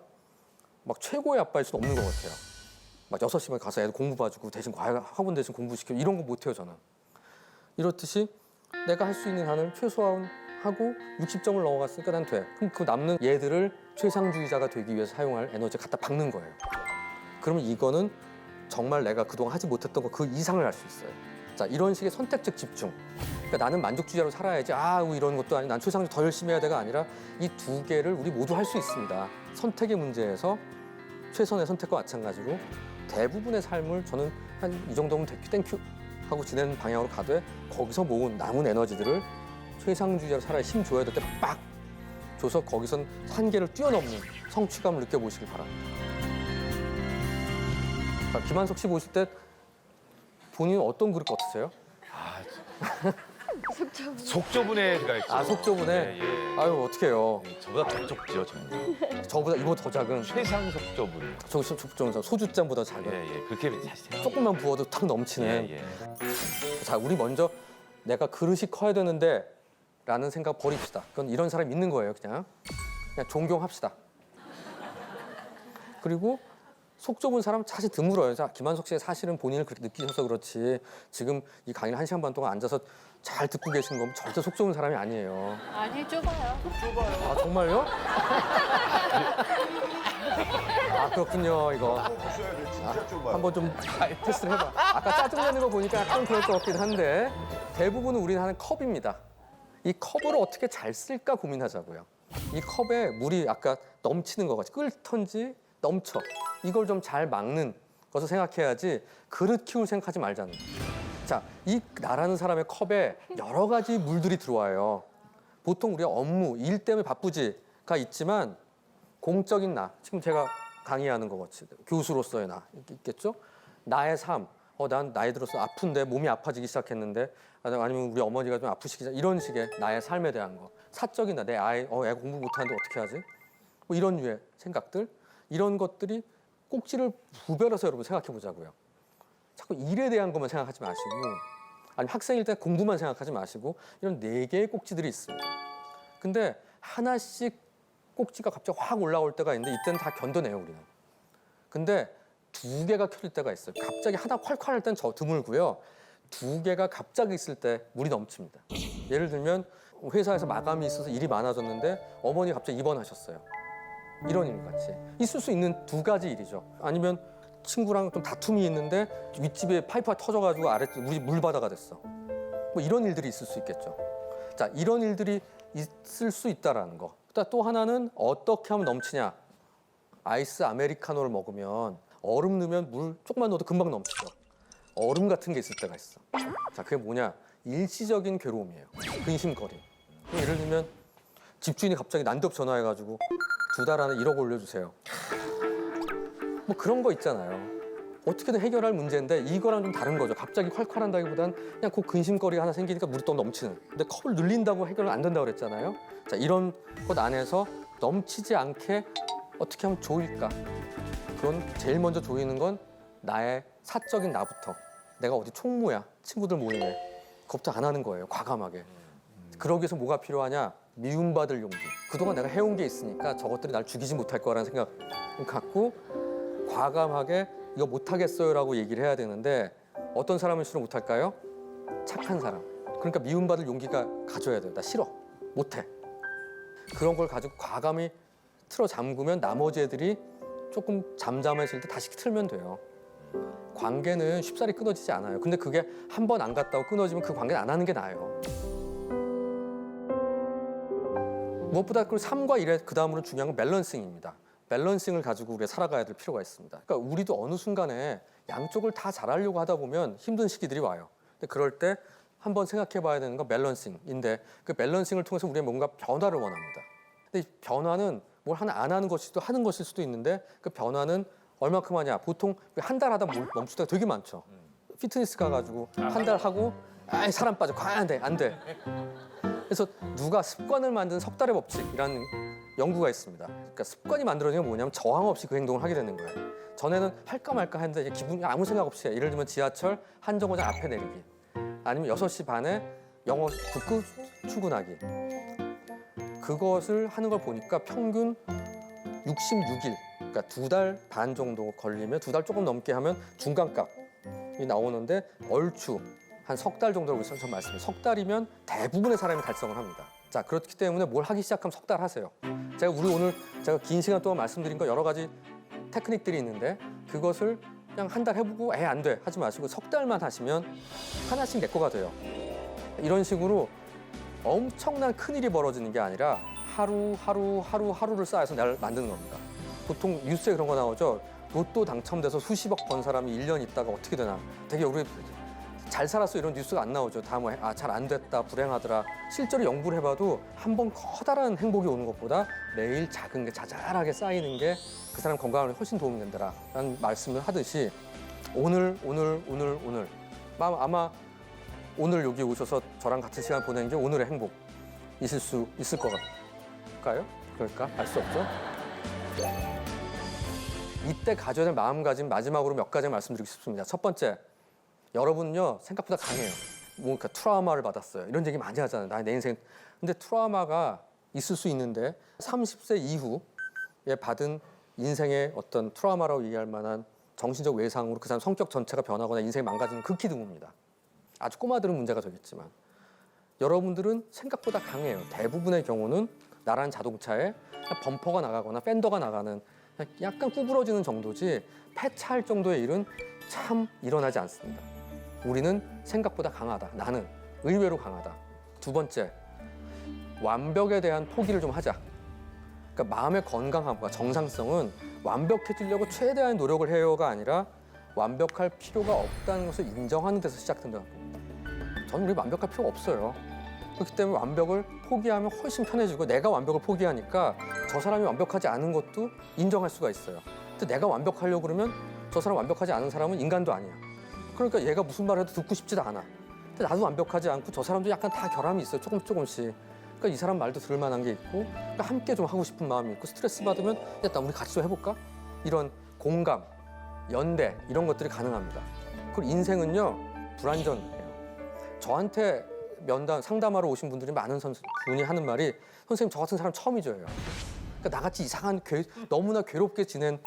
막 최고의 아빠일 수는 없는 것 같아요. 막 6시만 가서 애들 공부 봐주고 대신 학원 대신 공부시키고 이런 거 못해요, 저는. 이렇듯이 내가 할 수 있는 한을 최소한 하고 60점을 넘어갔으니까 난 돼. 그럼 그 남는 얘들을 최상주의자가 되기 위해서 사용할 에너지 갖다 박는 거예요. 그러면 이거는 정말 내가 그동안 하지 못했던 거 그 이상을 할 수 있어요. 자, 이런 식의 선택적 집중. 그러니까 나는 만족주의자로 살아야지. 이런 것도 아니고 난 최상주의 더 열심히 해야 돼가 아니라 이 두 개를 우리 모두 할 수 있습니다. 선택의 문제에서 최선의 선택과 마찬가지로 대부분의 삶을 저는 한 이 정도면 땡큐 하고 지내는 방향으로 가되 거기서 모은 남은 에너지들을 최상주의자로 살아야 힘 줘야 될 때 빡 줘서 거기선 한계를 뛰어넘는 성취감을 느껴보시길 바랍니다. 김한석 씨 보실 때 본인은 어떤 그릇 같으세요? 속 좁은 애가 있죠. 속 좁은 애? 예, 예. 아유, 어떡해요. 저보다 더 좁죠, 저는. 저보다 이거 더 작은. 최상 속 좁은. 좀 소주잔보다 작은. 예, 예. 그렇게 사실 조금만 부어도 탁 넘치는. 예, 예. 자, 우리 먼저 내가 그릇이 커야 되는데 라는 생각 버립시다. 그건 이런 사람이 있는 거예요, 그냥 존경합시다. 그리고 속 좁은 사람 사실 드물어요. 자, 김한석 씨가 사실은 본인을 그렇게 느끼셔서 그렇지 지금 이 강의를 1시간 반 동안 앉아서 잘 듣고 계신 건 절대 속 좁은 사람이 아니에요. 아니 좁아요. 아, 정말요? 아, 그렇군요, 이거. 진짜 좁아요. 한번 좀 테스트를 해봐. 아까 짜증내는 거 보니까 약간 그럴 것 같긴 한데 대부분은 우리는 하는 컵입니다. 이 컵을 어떻게 잘 쓸까 고민하자고요. 이 컵에 물이 아까 넘치는 거 같이 끓던지 넘쳐. 이걸 좀 잘 막는 것을 생각해야지 그릇 키울 생각하지 말자는 거예요. 자, 이 나라는 사람의 컵에 여러 가지 물들이 들어와요. 보통 우리가 업무, 일 때문에 바쁘지가 있지만 공적인 나, 지금 제가 강의하는 거 같이 교수로서의 나 있겠죠? 나의 삶, 난 나이 들어서 아픈데 몸이 아파지기 시작했는데 아니면 우리 어머니가 좀 아프시기 시작 이런 식의 나의 삶에 대한 거, 사적인 나, 내 아이, 애가 공부 못하는데 어떻게 하지? 뭐 이런 류의 생각들, 이런 것들이 꼭지를 구별해서 여러분 생각해 보자고요. 자꾸 일에 대한 것만 생각하지 마시고, 아니면 학생일 때 공부만 생각하지 마시고 이런 4개의 꼭지들이 있습니다. 근데 하나씩 꼭지가 갑자기 확 올라올 때가 있는데 이때는 다 견뎌내요, 우리는. 근데 2개가 켜질 때가 있어요. 갑자기 하나 콸콸 할 때는 드물고요. 2개가 갑자기 있을 때 물이 넘칩니다. 예를 들면 회사에서 마감이 있어서 일이 많아졌는데 어머니 갑자기 입원하셨어요. 이런 일 같이 있을 수 있는 2가지 일이죠. 아니면 친구랑 좀 다툼이 있는데 윗집에 파이프가 터져가지고 아랫집 우리 물바다가 됐어. 뭐 이런 일들이 있을 수 있겠죠. 자, 이런 일들이 있을 수 있다라는 거. 또 하나는 어떻게 하면 넘치냐. 아이스 아메리카노를 먹으면 얼음 넣으면 물 조금만 넣어도 금방 넘치죠. 얼음 같은 게 있을 때가 있어. 자, 그게 뭐냐? 일시적인 괴로움이에요. 근심거림. 예를 들면 집주인이 갑자기 난데없이 전화해가지고 2달 안에 1억 올려주세요. 뭐 그런 거 있잖아요. 어떻게든 해결할 문제인데 이거랑 좀 다른 거죠. 갑자기 콸콸한다기보단 그냥 그 근심거리가 하나 생기니까 물이 또 넘치는. 근데 컵을 늘린다고 해결은 안 된다고 그랬잖아요. 자, 이런 것 안에서 넘치지 않게 어떻게 하면 좋을까? 그건 제일 먼저 조이는 건 나의 사적인 나부터. 내가 어디 총무야, 친구들 모임에. 그것부터 안 하는 거예요, 과감하게. 그러기 위해서 뭐가 필요하냐? 미움받을 용기. 그동안 내가 해온 게 있으니까 저것들이 날 죽이지 못할 거라는 생각을 갖고 과감하게 이거 못하겠어요라고 얘기를 해야 되는데 어떤 사람일수록 못할까요? 착한 사람. 그러니까 미움받을 용기가 가져야 돼요. 나 싫어. 못해. 그런 걸 가지고 과감히 틀어 잠그면 나머지 애들이 조금 잠잠해질 때 다시 틀면 돼요. 관계는 쉽사리 끊어지지 않아요. 근데 그게 한 번 안 갔다고 끊어지면 그 관계는 안 하는 게 나아요. 무엇보다 그 삶과 일의 그 다음으로 중요한 건 밸런싱입니다. 밸런싱을 가지고 우리가 살아가야 될 필요가 있습니다. 그러니까 우리도 어느 순간에 양쪽을 다 잘하려고 하다 보면 힘든 시기들이 와요. 근데 그럴 때 한번 생각해 봐야 되는 건 밸런싱인데 그 밸런싱을 통해서 우리가 뭔가 변화를 원합니다. 근데 이 변화는 뭘 하나 안 하는 것이 또 하는 것일 수도 있는데 그 변화는 얼마큼 하냐. 보통 한 달 하다 멈출 때가 되게 많죠. 피트니스 가가지고 한 달 하고 아이 사람 빠져 과연 안 돼. 그래서 누가 습관을 만든 석 달의 법칙이라는 연구가 있습니다. 그러니까 습관이 만들어지는 게 뭐냐면 저항 없이 그 행동을 하게 되는 거예요. 전에는 할까 말까 했는데 이제 기분이 아무 생각 없이 해. 예를 들면 지하철 한 정거장 앞에 내리기 아니면 6시 반에 영어 듣고 출근하기. 그것을 하는 걸 보니까 평균 66일, 그러니까 2달 반 정도 걸리면 2달 조금 넘게 하면 중간값이 나오는데 얼추 한 석 달 정도라고 전 말씀드려요. 석 달이면 대부분의 사람이 달성을 합니다. 자, 그렇기 때문에 뭘 하기 시작하면 석 달 하세요. 오늘 제가 긴 시간 동안 말씀드린 거 여러 가지 테크닉들이 있는데 그것을 그냥 한 달 해보고 안 돼 하지 마시고 석 달만 하시면 하나씩 내 거가 돼요. 이런 식으로 엄청난 큰일이 벌어지는 게 아니라 하루를 쌓아서 날 만드는 겁니다. 보통 뉴스에 그런 거 나오죠. 로또 당첨돼서 수십억 번 사람이 1년 있다가 어떻게 되나. 되게 우리 잘 살았어 이런 뉴스가 안 나오죠. 다 뭐 잘 안 됐다 불행하더라. 실제로 연구를 해봐도 한 번 커다란 행복이 오는 것보다 매일 작은 게 자잘하게 쌓이는 게 그 사람 건강에 훨씬 도움이 된다라는 말씀을 하듯이 오늘 아마 오늘 여기 오셔서 저랑 같은 시간 보내는 게 오늘의 행복이실 수 있을 것 같아요. 그럴까? 알 수 없죠. 이때 가져야 될 마음가짐 마지막으로 몇 가지 말씀드리고 싶습니다. 첫 번째, 여러분은요 생각보다 강해요. 그러니까 트라우마를 받았어요. 이런 얘기 많이 하잖아요. 내 인생. 근데 트라우마가 있을 수 있는데 30세 이후에 받은 인생의 어떤 트라우마라고 얘기할 만한 정신적 외상으로 그 사람 성격 전체가 변하거나 인생이 망가지는 극히 드뭅니다. 아주 꼬마들은 문제가 되겠지만 여러분들은 생각보다 강해요. 대부분의 경우는 나라는 자동차에 범퍼가 나가거나 팬더가 나가는 약간 구부러지는 정도지 폐차할 정도의 일은 참 일어나지 않습니다. 우리는 생각보다 강하다. 나는 의외로 강하다. 두 번째, 완벽에 대한 포기를 좀 하자. 그러니까 마음의 건강함과 정상성은 완벽해지려고 최대한의 노력을 해요가 아니라 완벽할 필요가 없다는 것을 인정하는 데서 시작된다고 봅니다. 저는 우리 완벽할 필요가 없어요. 그렇기 때문에 완벽을 포기하면 훨씬 편해지고 내가 완벽을 포기하니까 저 사람이 완벽하지 않은 것도 인정할 수가 있어요. 근데 내가 완벽하려고 그러면 저 사람 완벽하지 않은 사람은 인간도 아니야. 그러니까 얘가 무슨 말을 해도 듣고 싶지도 않아. 근데 나도 완벽하지 않고 저 사람도 약간 다 결함이 있어요. 조금씩. 그러니까 이 사람 말도 들을 만한 게 있고 그러니까 함께 좀 하고 싶은 마음이 있고 스트레스 받으면 야, 나 우리 같이 좀 해볼까? 이런 공감, 연대 이런 것들이 가능합니다. 그리고 인생은요 불완전해요. 저한테 면담, 상담하러 오신 분들이 많은 분이 하는 말이 선생님 저 같은 사람 처음이죠예요. 그러니까 나같이 이상한 너무나 괴롭게 지낸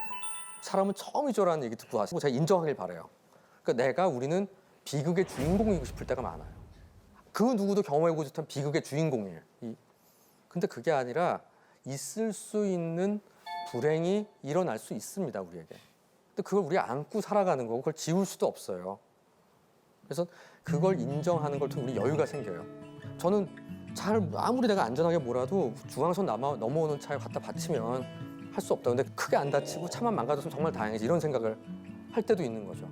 사람은 처음이죠라는 얘기 듣고 와서 제가 인정하길 바라요. 그러니까 우리는 비극의 주인공이고 싶을 때가 많아요. 그 누구도 경험해보지 못한 비극의 주인공이에요. 근데 그게 아니라 있을 수 있는 불행이 일어날 수 있습니다, 우리에게. 근데 그걸 우리 안고 살아가는 거고 그걸 지울 수도 없어요. 그래서 그걸 인정하는 걸 통해 우리 여유가 생겨요. 저는 아무리 내가 안전하게 몰아도 중앙선 넘어오는 차에 갖다 받치면 할 수 없다. 근데 크게 안 다치고 차만 망가졌으면 정말 다행이지. 이런 생각을 할 때도 있는 거죠.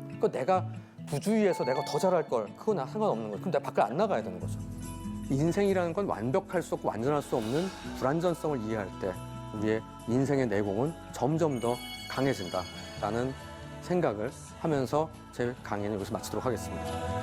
그러니까 내가 부주의해서 내가 더 잘할 걸 그건 상관없는 거죠. 그럼 내가 밖을 안 나가야 되는 거죠. 인생이라는 건 완벽할 수 없고 완전할 수 없는 불완전성을 이해할 때 우리의 인생의 내공은 점점 더 강해진다라는 생각을 하면서 제 강의는 여기서 마치도록 하겠습니다.